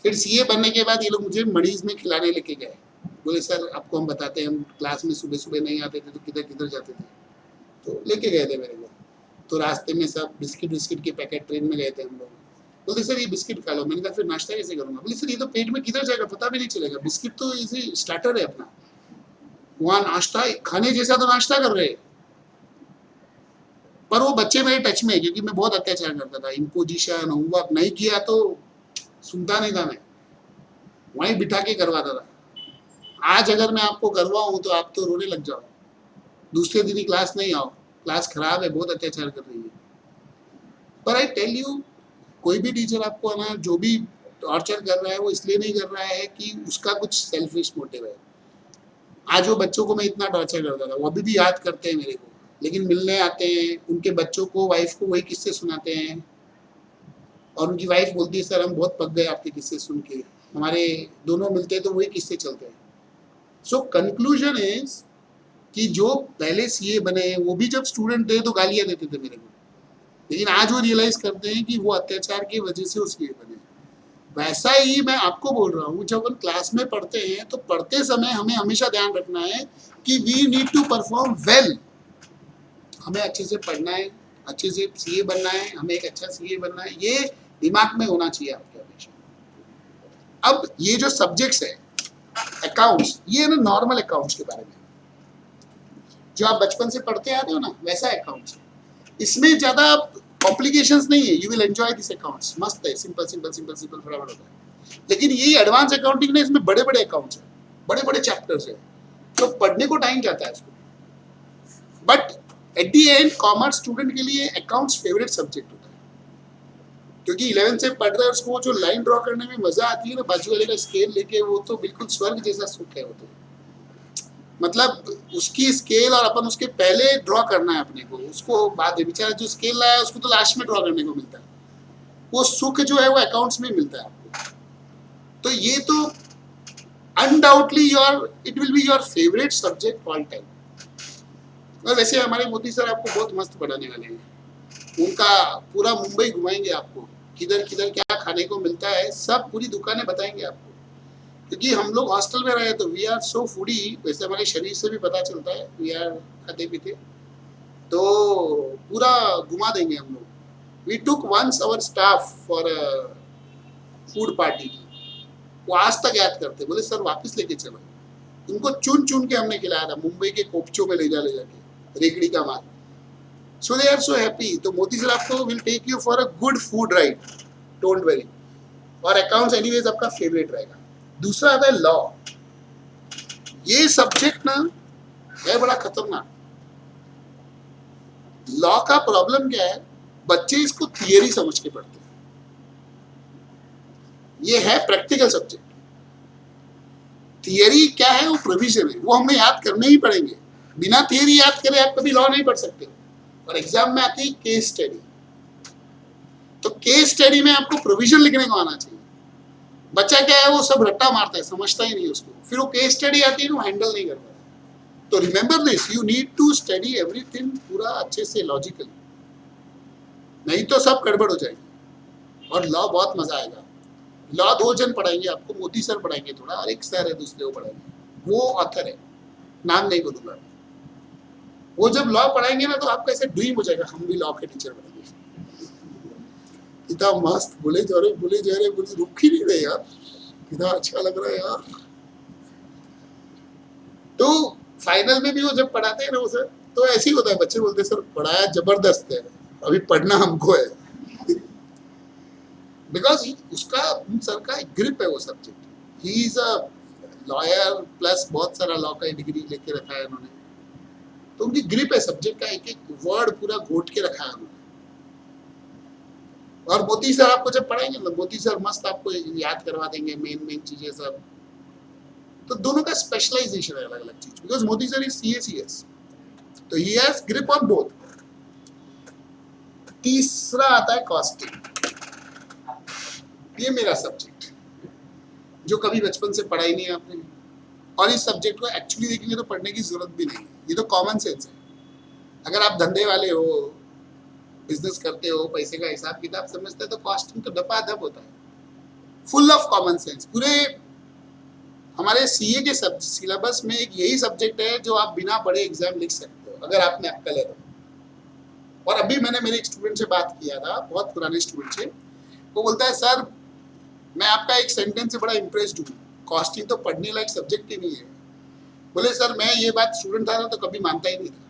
फिर सीए बनने के बाद ये लोग मुझे मणिज में खिलाने लेके गए, बोले सर आपको हम बताते हैं, हम क्लास में सुबह सुबह नहीं आते थे तो किधर किधर जाते थे, तो लेके गए थे मेरे को। तो रास्ते में सब बिस्किट विस्किट के पैकेट, ट्रेन में गए थे हम लोग। बोलते सर ये बिस्किट खा लो। मैंने कहा फिर नाश्ता कैसे करूंगा। बोले सर ये तो पेट में किधर जाएगा पता भी नहीं चलेगा, बिस्किट तो इजी स्टार्टर है अपना, वहाँ नाश्ता खाने जैसा तो नाश्ता कर रहे हैं। पर वो बच्चे मेरे टच में है क्योंकि मैं बहुत अत्याचार करता था, इम्पोजिशन होमवर्क नहीं किया तो सुनता नहीं था, मैं वहीं बिठा के करवाता था। आज अगर मैं आपको करवाऊं तो आप तो रोने लग जाओ, दूसरे दिन ही क्लास नहीं आओ, क्लास खराब है, बहुत अत्याचार कर रही है। पर आई टेल यू, कोई भी टीचर आपको ना जो भी टॉर्चर कर रहा है वो इसलिए नहीं कर रहा है कि उसका कुछ सेल्फिश मोटिव है। आज वो बच्चों को मैं इतना टॉर्चर करता था, वो अभी भी याद करते हैं मेरे को, लेकिन मिलने आते हैं, उनके बच्चों को, वाइफ को वही किस्से सुनाते हैं। और उनकी वाइफ बोलती है सर हम बहुत पक गए आपके किस्से सुन के, हमारे दोनों मिलते हैं तो वही किस्से चलते हैं। सो कंक्लूजन इज कि जो पहले सीए बने वो भी जब स्टूडेंट थे तो गालियां देते थे मेरे को, लेकिन आज वो रियलाइज करते हैं कि वो अत्याचार की वजह से उस सीए बने। वैसा ही मैं आपको बोल रहा हूँ, जब हम क्लास में पढ़ते हैं तो पढ़ते समय हमें हमेशा ध्यान रखना है कि we need to perform well. हमें अच्छे से पढ़ना है, अच्छे से सीए बनना है, हमें एक अच्छा सीए बनना है, ये दिमाग में होना चाहिए आपके हमेशा। अब ये जो सब्जेक्ट्स है अकाउंट्स, ये ना नॉर्मल अकाउंट्स के बारे में जो आप बचपन से पढ़ते आ रहे हो ना, वैसा अकाउंट्स। इसमें ज्यादा कॉम्प्लिकेशंस नहीं है, you will enjoy this accounts, मस्त है, सिंपल सिंपल सिंपल सिंपल फटाफट होता है। लेकिन यही एडवांस अकाउंटिंग ना, इसमें बड़े बड़े अकाउंट्स है, बड़े बड़े चैप्टर्स है, तो पढ़ने को टाइम जाता है इसको। But at the and commerce student के लिए अकाउंट्स फेवरेट सब्जेक्ट होता है, क्योंकि 11th से पढ़ रहा है, उसको जो लाइन ड्रॉ करने में मजा आती है ना, बाजू वाले का स्केल लेके, वो तो बिल्कुल स्वर्ग जैसा सुख है वो तो। मतलब उसकी स्केल और अपन उसके पहले ड्रॉ करना है अपने को, उसको बाद में बेचारा जो स्केल लाया उसको तो लास्ट में ड्रॉ करने को मिलता है। वो सुख जो है वो अकाउंट्स में मिलता है आपको। तो ये तो undoubtedly it will be your favourite subject all time. और वैसे हमारे मोदी सर आपको बहुत मस्त पढ़ाने वाले हैं। उनका पूरा मुंबई घुमाएंगे आपको, किधर किधर क्या खाने को मिलता है सब पूरी दुकानें बताएंगे आपको। क्योंकि हम लोग हॉस्टल में रहे तो वी आर सो फूडी, वैसे हमारे शरीर से भी पता चलता है, वी आर खाते पीते, तो पूरा घुमा देंगे हम लोग। We took once our staff for food party, वो आज तक याद करते, बोले सर वापस लेके चलो। उनको चुन चुन के हमने खिलाया था, मुंबई के कोपचों में ले जाके रेकड़ी का माल। सो दे आर सो हैप्पी। तो मोदी सर आपको will take you for a good food ride, don't worry. और अकाउंट्स एनीवेज आपका फेवरेट रहेगा। दूसरा आता है लॉ। ये सब्जेक्ट ना है बड़ा खतरनाक। लॉ का प्रॉब्लम क्या है, बच्चे इसको थियरी समझ के पढ़ते हैं। ये है प्रैक्टिकल सब्जेक्ट। थियरी क्या है, वो प्रोविजन है, वो हमें याद करने ही पड़ेंगे। बिना थियरी याद करे आप कभी लॉ नहीं पढ़ सकते। और एग्जाम में आती है केस स्टडी। तो केस स्टडी में आपको प्रोविजन लिखने को आना चाहिए। बच्चा क्या है, वो सब रट्टा मारता है, समझता ही नहीं उसको। फिर वो केस स्टडी आती है ना, हैंडल नहीं कर पाता। तो remember this, you need to study everything पूरा अच्छे से लॉजिकली, नहीं तो सब गड़बड़ हो जाएगी। और लॉ बहुत मजा आएगा। लॉ 2 जन पढ़ाएंगे आपको, मोदी सर पढ़ाएंगे थोड़ा, और एक सर है दूसरे को पढ़ाएंगे, वो ऑथर है, नाम नहीं बोलूंगा। वो जब लॉ पढ़ाएंगे ना तो आपको ऐसे ड्रीम हो जाएगा हम भी लॉ के टीचर बनेंगे। कितना मस्त, बोले जा रहे बोले रुक ही नहीं रहे यार, कितना अच्छा लग रहा है यार। तो फाइनल में भी वो जब पढ़ाते हैं ना वो सर, तो ऐसे ही होता है, बच्चे बोलते हैं सर पढ़ाया जबरदस्त है, अभी पढ़ना हमको है। बिकॉज उसका सर का एक ग्रिप है वो subject. He is a lawyer plus बहुत सारा लॉ का डिग्री लेके रखा है उन्होंने, तो उनकी ग्रिप है सब्जेक्ट का, एक एक वर्ड पूरा घोट के रखा है उन्होंने। और मोदी सर आपको जब पढ़ाएंगे ना, मोदी सर मस्त आपको याद करवा देंगे मेन चीजें सब। तो दोनों का स्पेशलाइजेशन है अलग अलग चीज, because Modi sir is CACS, तो he has grip on both. तीसरा आता है कॉस्टिंग। ये मेरा सब्जेक्ट जो कभी बचपन से पढ़ा ही नहीं है आपने, और इस सब्जेक्ट को एक्चुअली देखेंगे तो पढ़ने की जरूरत भी नहीं है। ये तो कॉमन सेंस है। अगर आप धंधे वाले हो, बिजनेस करते हो, पैसे का हिसाब किताब समझते हैं, तो कॉस्टिंग तो डपाधप होता है, फुल ऑफ कॉमन सेंस। पूरे हमारे CA के सिलेबस में एक यही सब्जेक्ट है जो आप बिना पढ़े एग्जाम लिख सकते हो, अगर आप में अक्ल है तो। और अभी मैंने मेरे एक स्टूडेंट से बात किया था, बहुत पुराने स्टूडेंट से, वो बोलता है सर मैं आपका एक सेंटेंस से बड़ा इम्प्रेस्ड हूँ, कॉस्टिंग तो पढ़ने लायक सब्जेक्ट ही नहीं है। बोले सर मैं ये बात स्टूडेंट था ना तो कभी मानता ही नहीं था,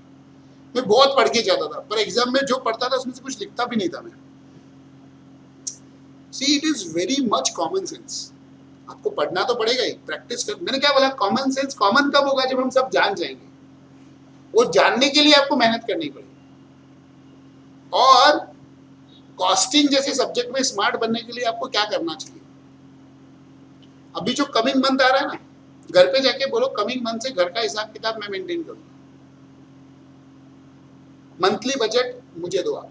मैं बहुत पढ़ के जाता था, पर एग्जाम में जो पढ़ता था उसमें से कुछ लिखता भी नहीं था मैं। See it is very much common sense. आपको पढ़ना तो पड़ेगा ही, प्रैक्टिस कर। मैंने क्या बोला, कॉमन सेंस कॉमन कब होगा, जब हम सब जान जाएंगे। वो जानने के लिए आपको मेहनत करनी पड़ेगी। और कॉस्टिंग जैसे सब्जेक्ट में स्मार्ट बनने के लिए आपको क्या करना चाहिए, अभी जो कमिंग मंथ आ रहा है ना, घर पे जाके बोलो कमिंग मंथ से घर का हिसाब किताब मैं मेंटेन करूंगा, मंथली बजट मुझे दो आप,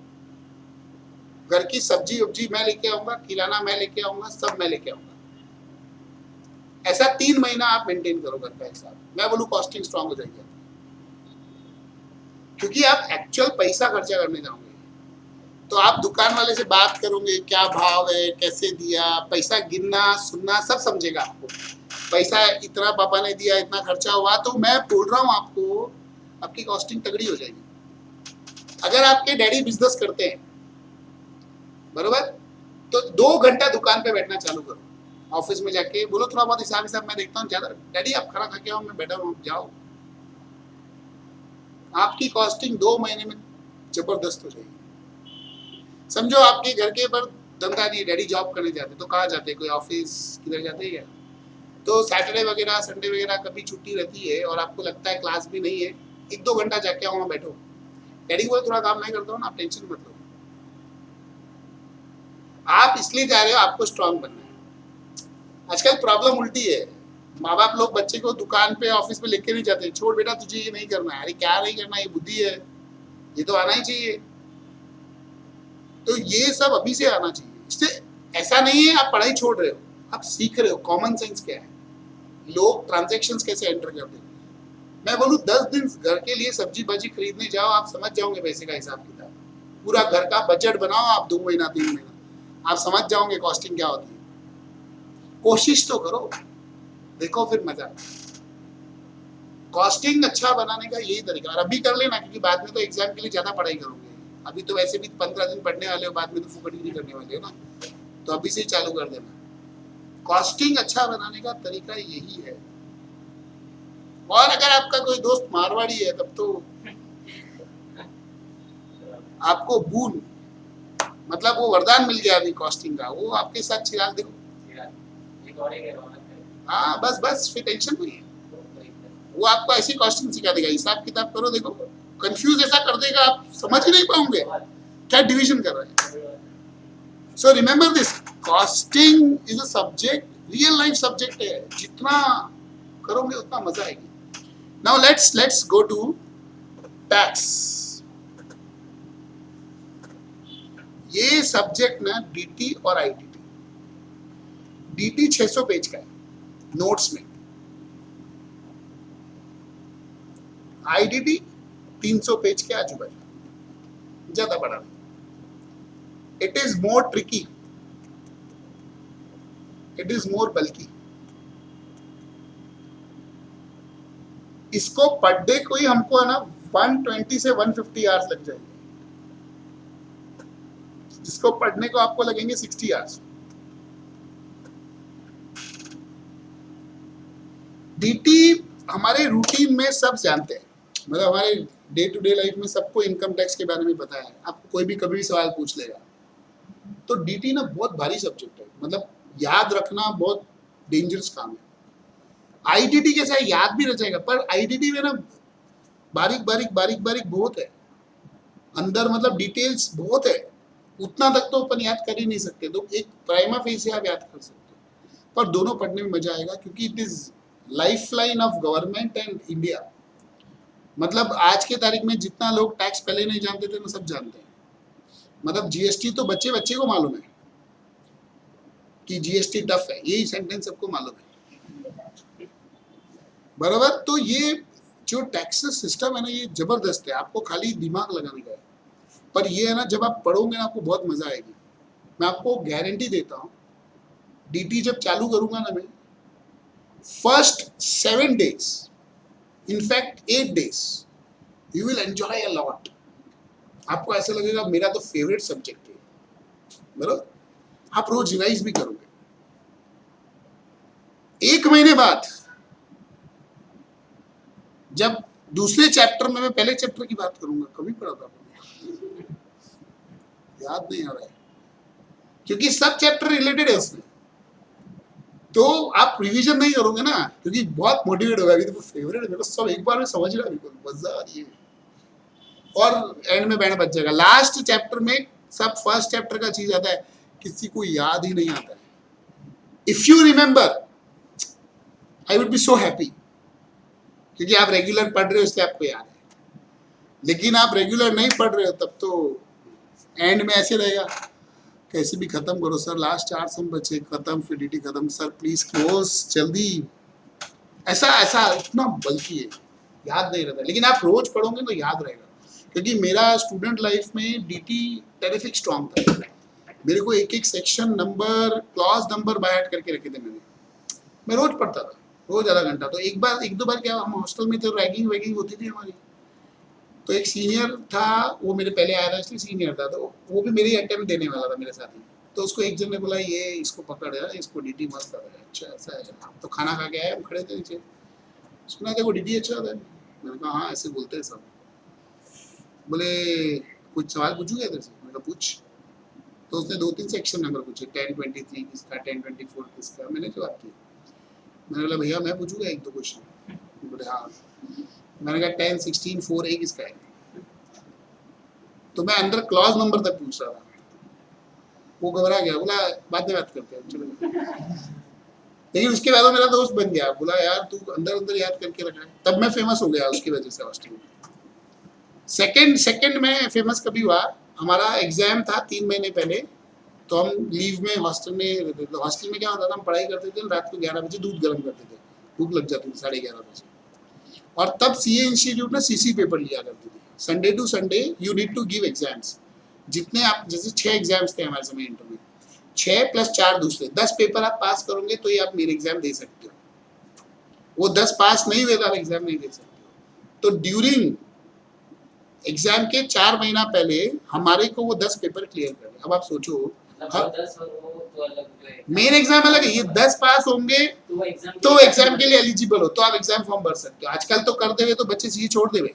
घर की सब्जी वब्जी मैं लेके आऊंगा, किराना मैं लेके आऊंगा, सब मैं लेके आऊंगा। ऐसा 3 महीना आप मेंटेन करो घर का हिसाब, मैं बोलूं कॉस्टिंग स्ट्रांग हो जाएगी। क्योंकि आप एक्चुअल पैसा खर्चा करने जाओगे तो आप दुकान वाले से बात करोगे, क्या भाव है, कैसे दिया, पैसा गिनना सुनना सब समझेगा आपको। पैसा इतना पापा ने दिया, इतना खर्चा हुआ, तो मैं बोल रहा हूँ आपको आपकी कॉस्टिंग तगड़ी हो जाएगी। अगर आपके डैडी बिजनेस करते हैं बरोबर, तो 2 घंटा दुकान पे बैठना चालू करो, ऑफिस में जाके बोलो थोड़ा बहुत हिसाब मैं देखता हूँ, ज्यादा डैडी आप खाना खा के आओ, मैं बैठा हूँ, जाओ। आपकी कॉस्टिंग 2 महीने में जबरदस्त हो जाएगी। समझो आपके घर के पर धंधा नहीं, डैडी जॉब करने जाते, तो कहाँ जाते, कोई ऑफिस किधर जाते हैं क्या, तो सैटरडे वगैरह संडे वगैरह कभी छुट्टी रहती है और आपको लगता है क्लास भी नहीं है, 1-2 घंटा जाके आओ, वहाँ बैठो, डैडी को थोड़ा काम मैं करता हूँ ना, आप टेंशन मत लो। आप इसलिए जा रहे हो, आपको स्ट्रांग बनना है। आजकल प्रॉब्लम उल्टी है, माँ बाप लोग बच्चे को दुकान पे ऑफिस में लेके नहीं जाते, छोड़ बेटा तुझे ये नहीं करना है। अरे क्या नहीं करना, ये बुद्धि है, ये तो आना ही चाहिए। तो ये सब अभी से आना चाहिए, इससे ऐसा नहीं है आप पढ़ाई छोड़ रहे हो, आप सीख रहे हो कॉमन सेंस क्या है, लोग ट्रांजैक्शंस कैसे एंटर करते हैं। मैं बोलूँ 10 दिन घर के लिए सब्जी भाजी खरीदने जाओ, आप समझ जाओगे पैसे का हिसाब किताब। पूरा घर का बजट बनाओ आप 2 महीना 3 महीना, आप समझ जाओगे कॉस्टिंग क्या होती है। कोशिश तो करो, देखो फिर मजा। कॉस्टिंग अच्छा बनाने का यही तरीका, और अभी कर लेना क्योंकि बाद में तो एग्जाम के लिए ज्यादा पढ़ाई करोगे। अभी तो वैसे भी 15 दिन पढ़ने वाले हो, बाद में तो फुकट नहीं करने वाले हो ना, तो अभी से ही चालू कर देना। कॉस्टिंग अच्छा बनाने का तरीका यही है। और अगर आपका कोई दोस्त मारवाड़ी है तब तो आपको बून मतलब वो वरदान मिल गया अभी कॉस्टिंग का, वो आपके साथ चिराग देखो। हाँ बस बस फिर टेंशन नहीं है, वो आपको ऐसी कॉस्टिंग सिखा देगा, हिसाब किताब करो, देखो कंफ्यूज ऐसा कर देगा आप समझ ही नहीं पाओगे क्या डिवीजन कर रहे हैं। So remember this, costing is a subject, real life subject है, जितना करोगे उतना मजा आएगी। Now let's go to tax. ये सब्जेक्ट ना डीटी और आईटीटी, डीटी 600 पेज का है नोट्स में, आईटीटी 300 पेज के आजू बाजू, ज्यादा बड़ा नहीं। It is more tricky, it is more बल्कि। इसको पर डे को ही हमको है ना 120 से 150 आवर्स लग जाएंगे, जिसको पढ़ने को आपको लगेंगे 60 आवर्स। डीटी हमारे रूटीन में सब जानते हैं, मतलब हमारे डे टू डे लाइफ में सबको इनकम टैक्स के बारे में पता है, आपको कोई भी कभी भी सवाल पूछ लेगा। तो डीटी ना बहुत भारी सब्जेक्ट है, मतलब याद रखना बहुत डेंजरस काम है। आईटीटी कैसा है, याद भी रह जाएगा, पर आईटीटी में ना बारीक बारीक बारीक बारीक बहुत है अंदर, मतलब डिटेल्स बहुत है, उतना तक तो अपन याद कर ही नहीं सकते। तो एक प्राइमा फेस आप याद कर सकते हो, पर दोनों पढ़ने में मजा आएगा क्योंकि it is lifeline of government and India. मतलब आज के तारीख में जितना लोग टैक्स पहले नहीं जानते थे वो सब जानते हैं। मतलब जीएसटी तो बच्चे बच्चे को मालूम है कि जीएसटी टफ है, यही सेंटेंस सबको मालूम है, बराबर। तो ये जो टैक्सेस सिस्टम है ना, ये जबरदस्त है, आपको खाली दिमाग लगाने का है। पर ये है ना, जब आप पढ़ोगे ना आपको बहुत मजा आएगी, मैं आपको गारंटी देता हूँ। डीटी जब चालू करूंगा ना मैं, first 7 days, in fact 8 days, you will enjoy a lot. आपको ऐसा लगेगा मेरा तो फेवरेट सब्जेक्ट है, बराबर। आप रोज रिवाइज भी करोगे। 1 महीने बाद जब दूसरे चैप्टर में, मैं पहले चैप्टर की बात करूंगा, कभी पढ़ा था याद नहीं आ रहा है क्योंकि सब चैप्टर रिलेटेड है उसमें, तो आप रिवीजन नहीं करोगे ना क्योंकि बहुत मोटिवेट होगा, अभी तो फेवरेट है मेरा, सब एक बार में समझ रहा है, मजा आ रही है, और एंड में बैंड बच जाएगा। लास्ट चैप्टर में सब फर्स्ट चैप्टर का चीज आता है, किसी को याद ही नहीं आता है। If you remember I would be so happy, क्योंकि आप रेगुलर पढ़ रहे हो इसलिए आपको याद है, लेकिन आप रेगुलर नहीं पढ़ रहे हो तब तो एंड में ऐसे रहेगा, कैसे भी खत्म करो सर, लास्ट 4 सम बचे, खत्म, फिर डीटी खत्म, सर प्लीज क्लोज जल्दी, ऐसा ऐसा इतना बल्कि है, याद नहीं रहता। लेकिन आप रोज पढ़ोगे तो याद रहेगा, क्योंकि मेरा स्टूडेंट लाइफ में डीटी टेरिफिक स्ट्रॉन्ग था। मेरे को एक एक section number, clause number by heart करके रखे थे मैंने, मैं रोज पढ़ता था, रोज आधा घंटा। तो एक दो बार क्या, हम हॉस्टल में तो रैगिंग वैगिंग होती थी हमारी, तो एक सीनियर था, वो मेरे पहले आया था इसलिए सीनियर था, तो वो भी मेरी अटेम्प्ट देने वाला था मेरे साथ ही। तो उसको एक जन ने बोला ये इसको पकड़ है, इसको डीटी मस्त आता है। अच्छा ऐसा है, तो खाना खा के आए, हम खड़े थे नीचे, सुना देखो डीटी अच्छा आता है। मैंने कहा हाँ ऐसे बोलते हैं सब। बोले कुछ सवाल पूछूंगा इधर से, मैंने कहा पूछ। तो उसने 2-3 सेक्शन नंबर पूछे, 1023 किसका, 1024 किसका। मैंने जवाब किया, मैंने बोला भैया मैं पूछूंगा 1-2 क्वेश्चन। बोले हाँ। मैंने कहा 10, 16, 4A किसका है। तो मैं अंदर क्लॉज नंबर तक पूछ रहा था, वो घबरा गया, बोला बाद में बात करते हैं, चलो। लेकिन उसके बाद मेरा दोस्त बन गया, बोला यार तू अंदर अंदर याद करके रखा है। तब मैं फेमस हो गया उसकी वजह से हॉस्टल में। सेकंड में फेमस कभी हुआ, हमारा एग्जाम था 3 महीने पहले, तो हम लीव में हॉस्टल में रहते थे। तो हॉस्टल में क्या होता था, हम पढ़ाई करते थे, रात को 11 बजे दूध गर्म करते थे, भूख लग जाती थी 11:30 बजे। और तब सीए इंस्टीट्यूट ने सीसी पेपर लिया करती थी। Sunday to Sunday you need to give exams. जितने आप, जैसे 6 एग्जाम्स थे हमारे समय इंटर में, 6 + 4 दूसरे, 10 पेपर आप पास करोगे तो ही आप मेरे एग्जाम दे सकते हो। वो 10 पास नहीं हुए तो आप एग्जाम नहीं दे सकते हो। तो ड्यूरिंग एग्जाम के 4 महीना पहले हमारे को वो 10 पेपर क्लियर कर। अब आप सोचो, मेन एग्जाम अलग है, ये 10 पास होंगे तो एग्जाम के लिए एलिजिबल हो, तो आप एग्जाम फॉर्म भर सकते हो। आजकल तो कर देवे तो बच्चे सीए छोड़ देवे।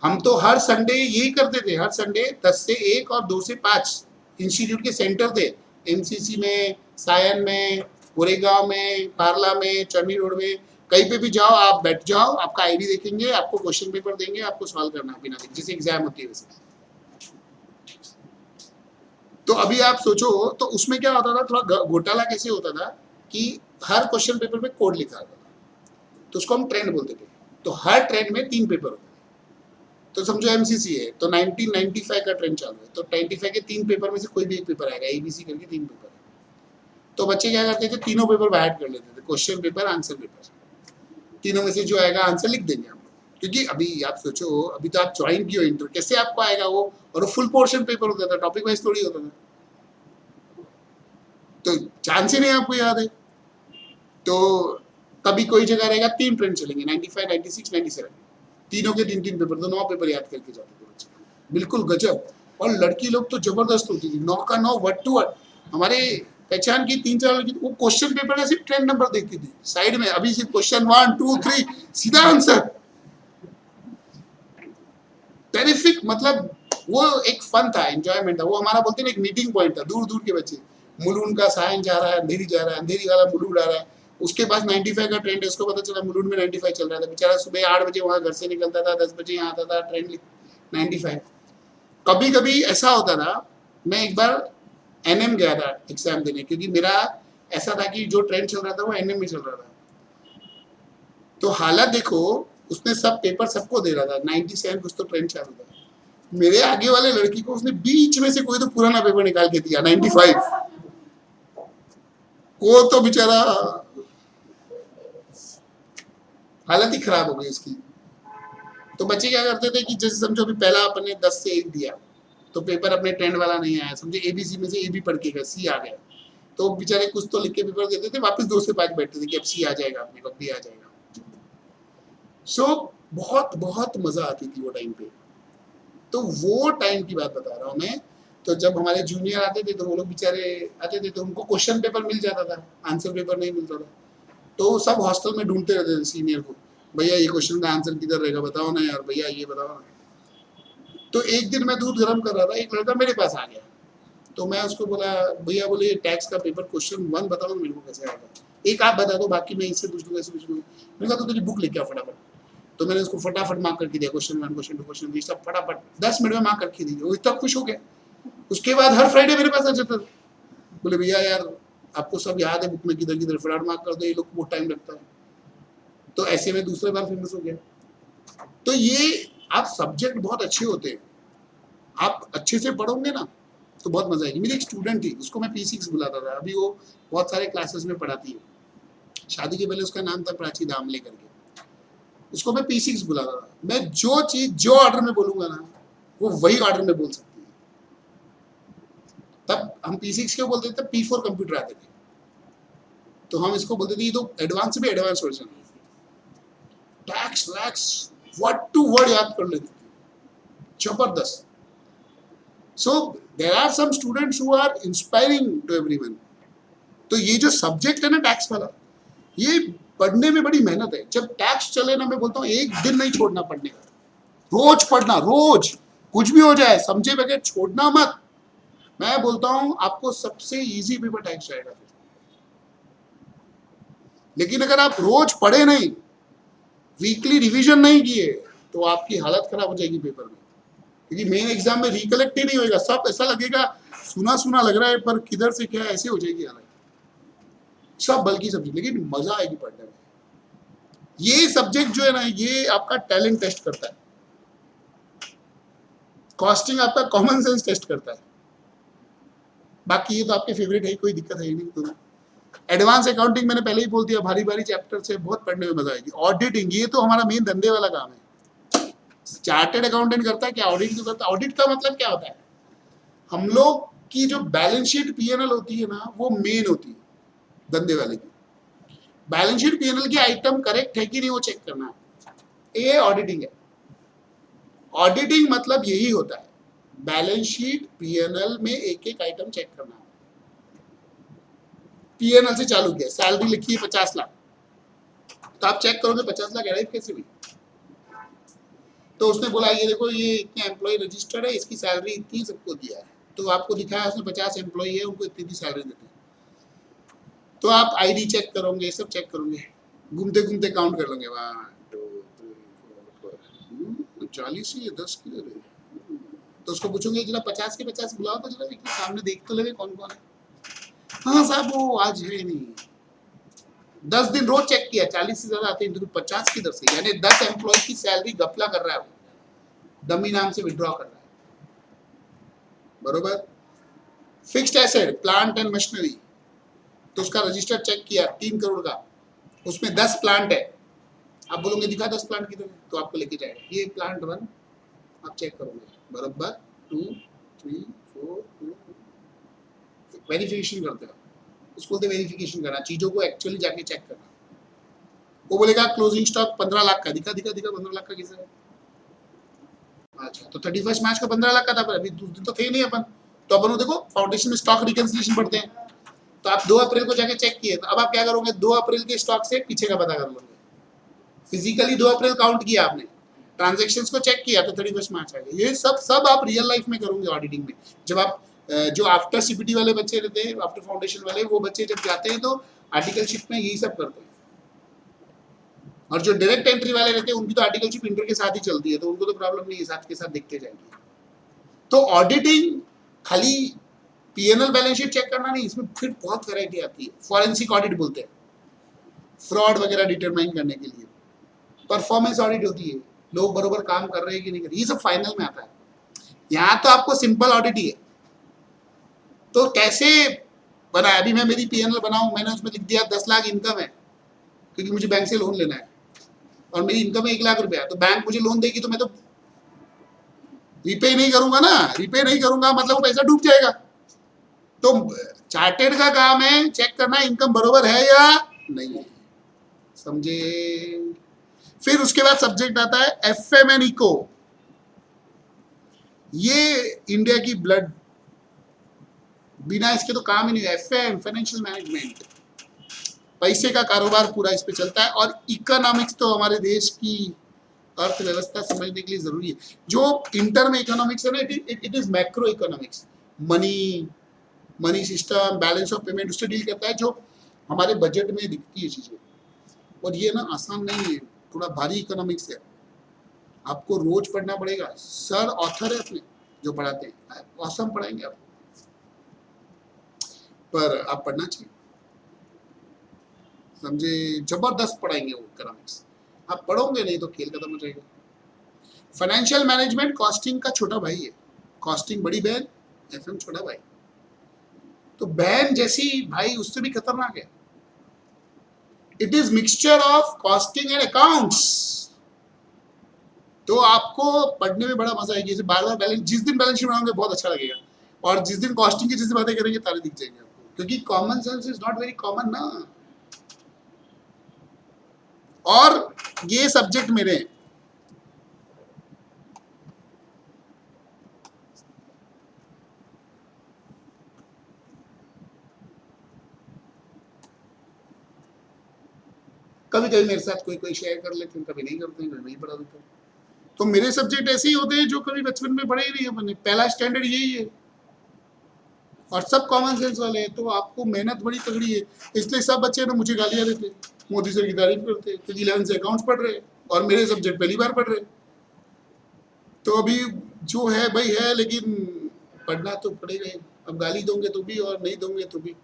हम तो हर संडे यही करते थे, हर संडे 10 से 1 और 2 से 5 इंस्टीट्यूट के सेंटर थे, एमसीसी में, सायन में, गोरेगांव में, पारला में, चर्नी रोड में, कहीं पे भी जाओ, आप बैठ जाओ, आपका आईडी देखेंगे, आपको क्वेश्चन पेपर देंगे, आपको सॉल्व करना बिना देखे, जैसे एग्जाम होती है वैसे। तो अभी आप सोचो, तो उसमें क्या होता था, थोड़ा घोटाला कैसे होता था कि हर क्वेश्चन पेपर में कोड लिखा होता था, तो उसको हम ट्रेंड बोलते थे। तो हर ट्रेंड में 3 पेपर होते थे। तो समझो एमसीसी है तो 1995 का ट्रेंड चालू है, तो 95 के 3 पेपर में से कोई भी एक पेपर आएगा, एबीसी करके 3 पेपर है। तो बच्चे क्या करते थे, तीनों पेपर बाहर कर लेते थे, क्वेश्चन पेपर, आंसर पेपर, तीनों में से जो आएगा आंसर लिख देंगे हम लोग। क्योंकि अभी आप सोचो, अभी तो आप ज्वाइन किए हो इंटर, कैसे आपको आएगा वो, और वो फुल पोर्शन पेपर होता था, टॉपिक वाइज थोड़ी होता था, तो चांस ही नहीं आपको याद है। तो कभी कोई जगह रहेगा 3 ट्रेंड चलेंगे, 95, 96, 97, तीनों के 3-3 पेपर, तो 9 पेपर याद करके जाते थे बच्चे, बिल्कुल गजब। और लड़की लोग तो जबरदस्त होती थी, 9 का 9 वर्ड टू वर्ड। हमारे पहचान की 3-4 लड़की, वो क्वेश्चन पेपर का सिर्फ ट्रेंड नंबर देखती थी साइड में, अभी सिर्फ क्वेश्चन 1 2 3 सीधा आंसर। टेरिफिक, मतलब वो एक फन था, एंजॉयमेंट था, वो हमारा बोलते हैं एक मीटिंग पॉइंट था। दूर दूर के बच्चे, मुलुंड का सायन जा रहा है, अंधेरी जा रहा है, अंधेरी वाला मुलुंड आ रहा है, उसके पास 95 का ट्रेंड है, उसको पता चला मुलुंड में 95 चल रहा था, बेचारा सुबह 8 बजे वहां घर से निकलता था, 10 बजे यहाँ आता था, ट्रेंड 95। कभी कभी ऐसा होता था, मैं एक बार एनएम गया था एग्जाम देने, क्योंकि मेरा ऐसा था कि जो ट्रेंड चल रहा था वो एनएम में चल रहा था। तो हालत देखो, उसने सब पेपर सबको दे रहा था, 97 कुछ तो ट्रेंड चालू था, मेरे आगे वाले लड़की को उसने बीच में से कोई तो पुराना पेपर निकाल के दिया 95। वो तो बेचारा हालत ही खराब हो गई उसकी। तो बच्चे क्या करते थे कि जैसे समझो अभी पहला अपने 10 से 1 दिया, तो पेपर अपने ट्रेंड वाला नहीं आया, समझे एबीसी में से ए भी पढ़ के गया, सी आ गया, तो बेचारे कुछ तो लिख के पेपर देते थे, वापस 2 से 5 बैठते थे कि अब सी आ जाएगा, अपने को भी आ जाएगा। सो बहुत बहुत मजा आती थी वो टाइम पे। तो वो टाइम की बात बता रहा हूँ मैं। तो जब हमारे जूनियर आते थे तो वो लोग बेचारे आते थे, तो उनको क्वेश्चन पेपर मिल जाता था, आंसर पेपर नहीं मिलता था, तो सब हॉस्टल में ढूंढते रहते थे सीनियर को, भैया ये क्वेश्चन का आंसर किधर रहेगा बताओ ना यार, भैया ये बताओ ना। तो एक दिन मैं दूध गर्म कर रहा था, एक लड़का मेरे पास आ गया, तो मैं उसको बोला, भैया बोले टैक्स का पेपर क्वेश्चन 1 बताओ मेरे को कैसे आएगा, एक आप बता दो, बाकी मैं इससे पूछ लूँगा, इससे पूछ लूँगा। मैंने कहा तो तेरी बुक लेके आओ फटाफट। तो मैंने उसको फटाफट मार्क करके दिया, क्वेश्चन 1, क्वेश्चन 2, क्वेश्चन 3 सब फटाफट 10 मिनट में मार्क करके दी। वो इतना खुश हो गया। उसके बाद हर फ्राइडे मेरे पास आ जाता था, बोले भैया यार आपको सब याद है बुक में किधर किधर, फटाफट मार्क कर दो, ये लोग बहुत टाइम लगता है। तो ऐसे में दूसरे बार फेमस हो गया। तो ये आप सब्जेक्ट बहुत अच्छे होते हैं, आप अच्छे से पढ़ोगे ना तो बहुत मजा आएगी। मेरी एक स्टूडेंट थी, उसको मैं P6 बुलाता था, अभी वो बहुत सारे क्लासेस में पढ़ाती है। शादी के पहले उसका नाम था प्राची दामले करके, उसको मैं P6 बुलाता था। मैं जो चीज जो ऑर्डर में बोलूंगा ना, वो वही ऑर्डर में बोल सकती है। तब हम P6 क्यों बोलते थे, P4 कंप्यूटर आते थे, तो हम इसको बोलते थे ये तो एडवांस में एडवांस वर्जन है। टैक्स वैक्स वर्ड टू वर्ड याद कर लेती थी, जबरदस्त। So there are some students who are inspiring to everyone. तो ये जो सब्जेक्ट है ना टैक्स वाला, ये पढ़ने में बड़ी मेहनत है। जब टैक्स चले ना, मैं बोलता हूँ एक दिन नहीं छोड़ना पढ़ने का, रोज पढ़ना, रोज कुछ भी हो जाए समझे बगैर छोड़ना मत। मैं बोलता हूँ आपको सबसे इजी पेपर टैक्स जाएगा फिर। लेकिन अगर आप रोज पढ़े नहीं, वीकली रिवीजन नहीं किए, तो आपकी हालत खराब हो जाएगी पेपर में, क्योंकि मेन एग्जाम में रिकलेक्ट ही नहीं होगा, सब ऐसा लगेगा सुना सुना लग रहा है पर किधर से क्या, ऐसे हो जाएगी हालत सब बल्कि सब्जेक्ट। लेकिन मजा आएगी पढ़ने में। ये सब्जेक्ट जो है ना, ये आपका टैलेंट टेस्ट करता है, कॉस्टिंग आपका कॉमन सेंस टेस्ट करता है। बाकी ये तो आपके फेवरेट है, कोई दिक्कत है ही नहीं। तो एडवांस अकाउंटिंग मैंने पहले ही बोल दिया, भारी भारी चैप्टर से बहुत पढ़ने में मजा आएगी। ऑडिटिंग ये तो हमारा मेन धंधे वाला काम है। चार्टेड अकाउंटेंट करता है क्या? ऑडिट क्यों करता है? ऑडिट का मतलब क्या होता है? हम लोग की जो बैलेंस शीट पीएनएल होती है ना, वो मेन होती है धंधे वाले की। बैलेंस शीट पीएनएल की आइटम करेक्ट है कि नहीं वो चेक करना है, ये ऑडिटिंग है। ऑडिटिंग मतलब यही होता है, बैलेंस शीट पीएनएल में एक एक आइटम चेक करना है। पीएनएल से चालू किया, सैलरी लिखी है 50 लाख, तो आप चेक करोगे 50 लाख अराइव कैसे हुई? तो उसने बोला ये देखो ये इतने एम्प्लॉय रजिस्टर्ड है, इसकी सैलरी इतनी सबको दिया है, तो आपको दिखाया उसने 50 एम्प्लॉय है, उनको इतनी सैलरी देते हैं। तो आप आईडी चेक करोगे, सब चेक करोगे, घूमते घूमते काउंट कर लोगे, 1 2 3 4 40 ही 10 की है। तो उसको पूछोगे जरा 50 के 50 बुलाओ तो जरा, सामने देख तो लगे कौन कौन है। हाँ साहब वो आज है नहीं, 10 दिन रोज चेक किया, 40 से ज्यादा आते हैं, तो 50 किधर से? यानी 10 एम्प्लॉय की सैलरी गपला कर रहा है, डमी नाम से विड्रॉ कर रहा है, बरोबर। Fixed asset plant and machinery, तो उसका रजिस्टर चेक किया 3 करोड़ का, उसमें 10 प्लांट है। आप बोलोगे दिखा 10 प्लांट किधर है, तो आपको लेके जाएगा, ये प्लांट 1 आप चेक करोगे, बराबर 2 3 4 वेरिफिकेशन करते हो, उसको बोलते वेरिफिकेशन करना, चीजों को एक्चुअली जाके चेक करना। वो बोलेगा क्लोजिंग स्टॉक 15 लाख का, दिखा 15 लाख का कैसे है? अच्छा, तो 31 मार्च को 15 लाख का था, पर अभी 2 दिन तो थे नहीं अपन, तो अपन देखो फाउंडेशन में स्टॉक रिकंसिलिएशन पढ़ते हैं, तो आप 2 अप्रैल को जाके चेक किए, तो अब आप क्या करोगे, 2 अप्रैल के स्टॉक से पीछे का पता कर लोगे। फिजिकली 2 अप्रैल काउंट किया आपने, ट्रांजैक्शंस को चेक किया, तो 31 मार्च आ गया। ये सब आप रियल लाइफ में करोगे ऑडिटिंग में। जब आप जो आफ्टर सीपीटी वाले बच्चे रहते हैं, आफ्टर फाउंडेशन वाले, वो बच्चे जब जाते हैं तो आर्टिकलशिप में यही सब करते हैं। और जो डायरेक्ट एंट्री वाले रहते हैं उनकी तो आर्टिकलशिप इंटर के साथ ही चलती है, तो उनको तो प्रॉब्लम नहीं है, साथ के साथ देखते जाएंगे। तो ऑडिटिंग खाली पीएनएल बैलेंस शीट चेक करना नहीं, इसमें फिर बहुत वैरायटी आती है। फॉरेंसिक ऑडिट बोलते हैं, फ्रॉड वगैरह डिटरमाइन करने के लिए। परफॉर्मेंस ऑडिट होती है, लोग बरोबर काम कर रहे हैं कि नहीं कर रहे, ये सब फाइनल में आता है। यहाँ तो आपको सिंपल ऑडिट ही है। तो कैसे बनाया, अभी मैं मेरी पीएनएल बनाऊं, मैंने उसमें लिख दिया 10 लाख इनकम है, क्योंकि मुझे बैंक से लोन लेना है और मेरी इनकम है 1 लाख रुपया, तो बैंक मुझे लोन देगी तो मैं तो रिपे नहीं करूंगा ना, रिपे नहीं करूंगा मतलब वो पैसा डूब जाएगा। तो चार्टेड का काम है चेक करना इनकम बरोबर है या नहीं है, समझे। फिर उसके बाद सब्जेक्ट आता है एफएम एंड इको, ये इंडिया की ब्लड, बिना इसके तो काम ही नहीं है। एफएम फाइनेंशियल मैनेजमेंट, पैसे का कारोबार पूरा इस पे चलता है। और इकोनॉमिक्स तो हमारे देश की अर्थव्यवस्था समझने के लिए जरूरी है। जो इंटर में इकोनॉमिक्स है ना, it is macro economics, money system, balance of payment, उससे डील करता है, जो हमारे बजट में दिखती है चीजें। और ये ना आसान नहीं है, थोड़ा भारी इकोनॉमिक्स है, आपको रोज पढ़ना पड़ेगा। सर ऑथर है अपने जो पढ़ाते हैं, औसम पढ़ाएंगे आपको, पर आप पढ़ना चाहिए, समझे, जबरदस्त पढ़ाएंगे वो इकोनॉमिक्स। आप पढ़ोगे नहीं तो खेल खत्म हो जाएगा। फाइनेंशियल मैनेजमेंट कॉस्टिंग का छोटा भाई है, कॉस्टिंग बड़ी बहन, एफएम छोटा भाई। तो बहन जैसी भाई उससे भी खतरनाक है। It is mixture of costing and accounts. तो आपको पढ़ने में बड़ा मजा आएगी, जैसे बार बार बैलेंस, जिस दिन बैलेंस शीट बनाओगे बहुत अच्छा लगेगा, और जिस दिन कॉस्टिंग की जैसे बातें करेंगे तारे दिख जाएंगे आपको, क्योंकि common sense is not very common ना। और ये सब्जेक्ट मेरे हैं, कभी कभी मेरे साथ कोई शेयर कर लेते हैं, कभी नहीं करते हैं, कभी नहीं पढ़ा देते। तो मेरे सब्जेक्ट ऐसे ही होते हैं जो कभी बचपन में पढ़े ही नहीं अपने, पहला स्टैंडर्ड यही है, और सब कॉमन सेंस वाले हैं। तो आपको मेहनत बड़ी तगड़ी है, इसलिए सब बच्चे ना मुझे गालियां देते, मोदी सर की तारीफ करते, क्योंकि 11 से अकाउंट्स पढ़ रहे और मेरे सब्जेक्ट पहली बार पढ़ रहे। तो अभी जो है भाई है, लेकिन पढ़ना तो पड़ेगा ही, अब गाली दोगे तो भी और नहीं दोगे तो भी।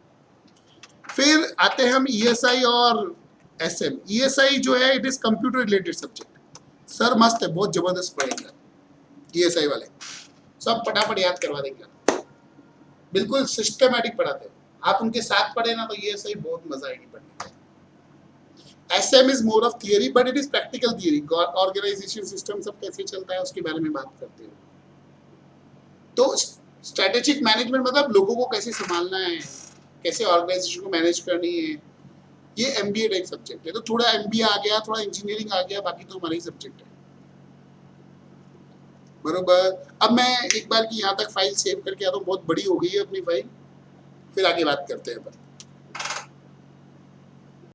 फिर आते हैं हम ईएसआई और एसएम। ईएसआई जो है it is computer related subject, sir मस्त है, बहुत जबरदस्त पढ़ेंगे ईएसआई वाले, सब फटाफट याद करवा देंगे। बिल्कुल सिस्टमैटिक पढ़ाते हो, आप उनके साथ पढ़े ना तो ये सही बहुत मजा आएगी पढ़ने में। SM is more of theory but it is practical theory, organization system सब कैसे चलता है उसके बारे में बात करते हो। तो स्ट्रेटेजिक मैनेजमेंट मतलब लोगों को कैसे संभालना है, कैसे ऑर्गेनाइजेशन को मैनेज करनी है, ये MBA टाइप सब्जेक्ट है। तो थोड़ा MBA आ गया, थोड़ा इंजीनियरिंग आ गया, बाकी तो हमारा ही सब्जेक्ट है। बरोबर। अब मैं एक बार की यहाँ तक फाइल सेव करके आता हूँ, बहुत बड़ी हो गई है अपनी फाइल, फिर आगे बात करते हैं अपन।